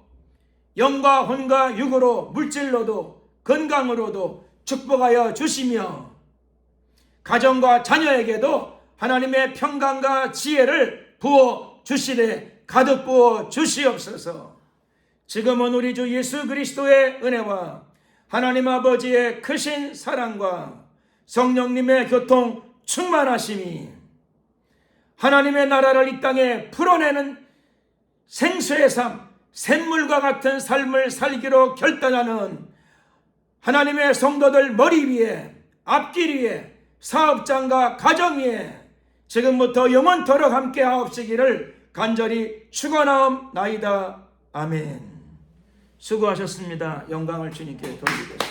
[SPEAKER 1] 영과 혼과 육으로 물질로도 건강으로도 축복하여 주시며 가정과 자녀에게도 하나님의 평강과 지혜를 부어 주시되 가득 부어 주시옵소서. 지금은 우리 주 예수 그리스도의 은혜와 하나님 아버지의 크신 사랑과 성령님의 교통 충만하심이 하나님의 나라를 이 땅에 풀어내는 생수의 삶, 샘물과 같은 삶을 살기로 결단하는 하나님의 성도들 머리 위에, 앞길 위에, 사업장과 가정 위에 지금부터 영원토록 함께 하옵시기를 간절히 축원하옵나이다. 아멘. 수고하셨습니다. 영광을 주님께 돌리겠습니다.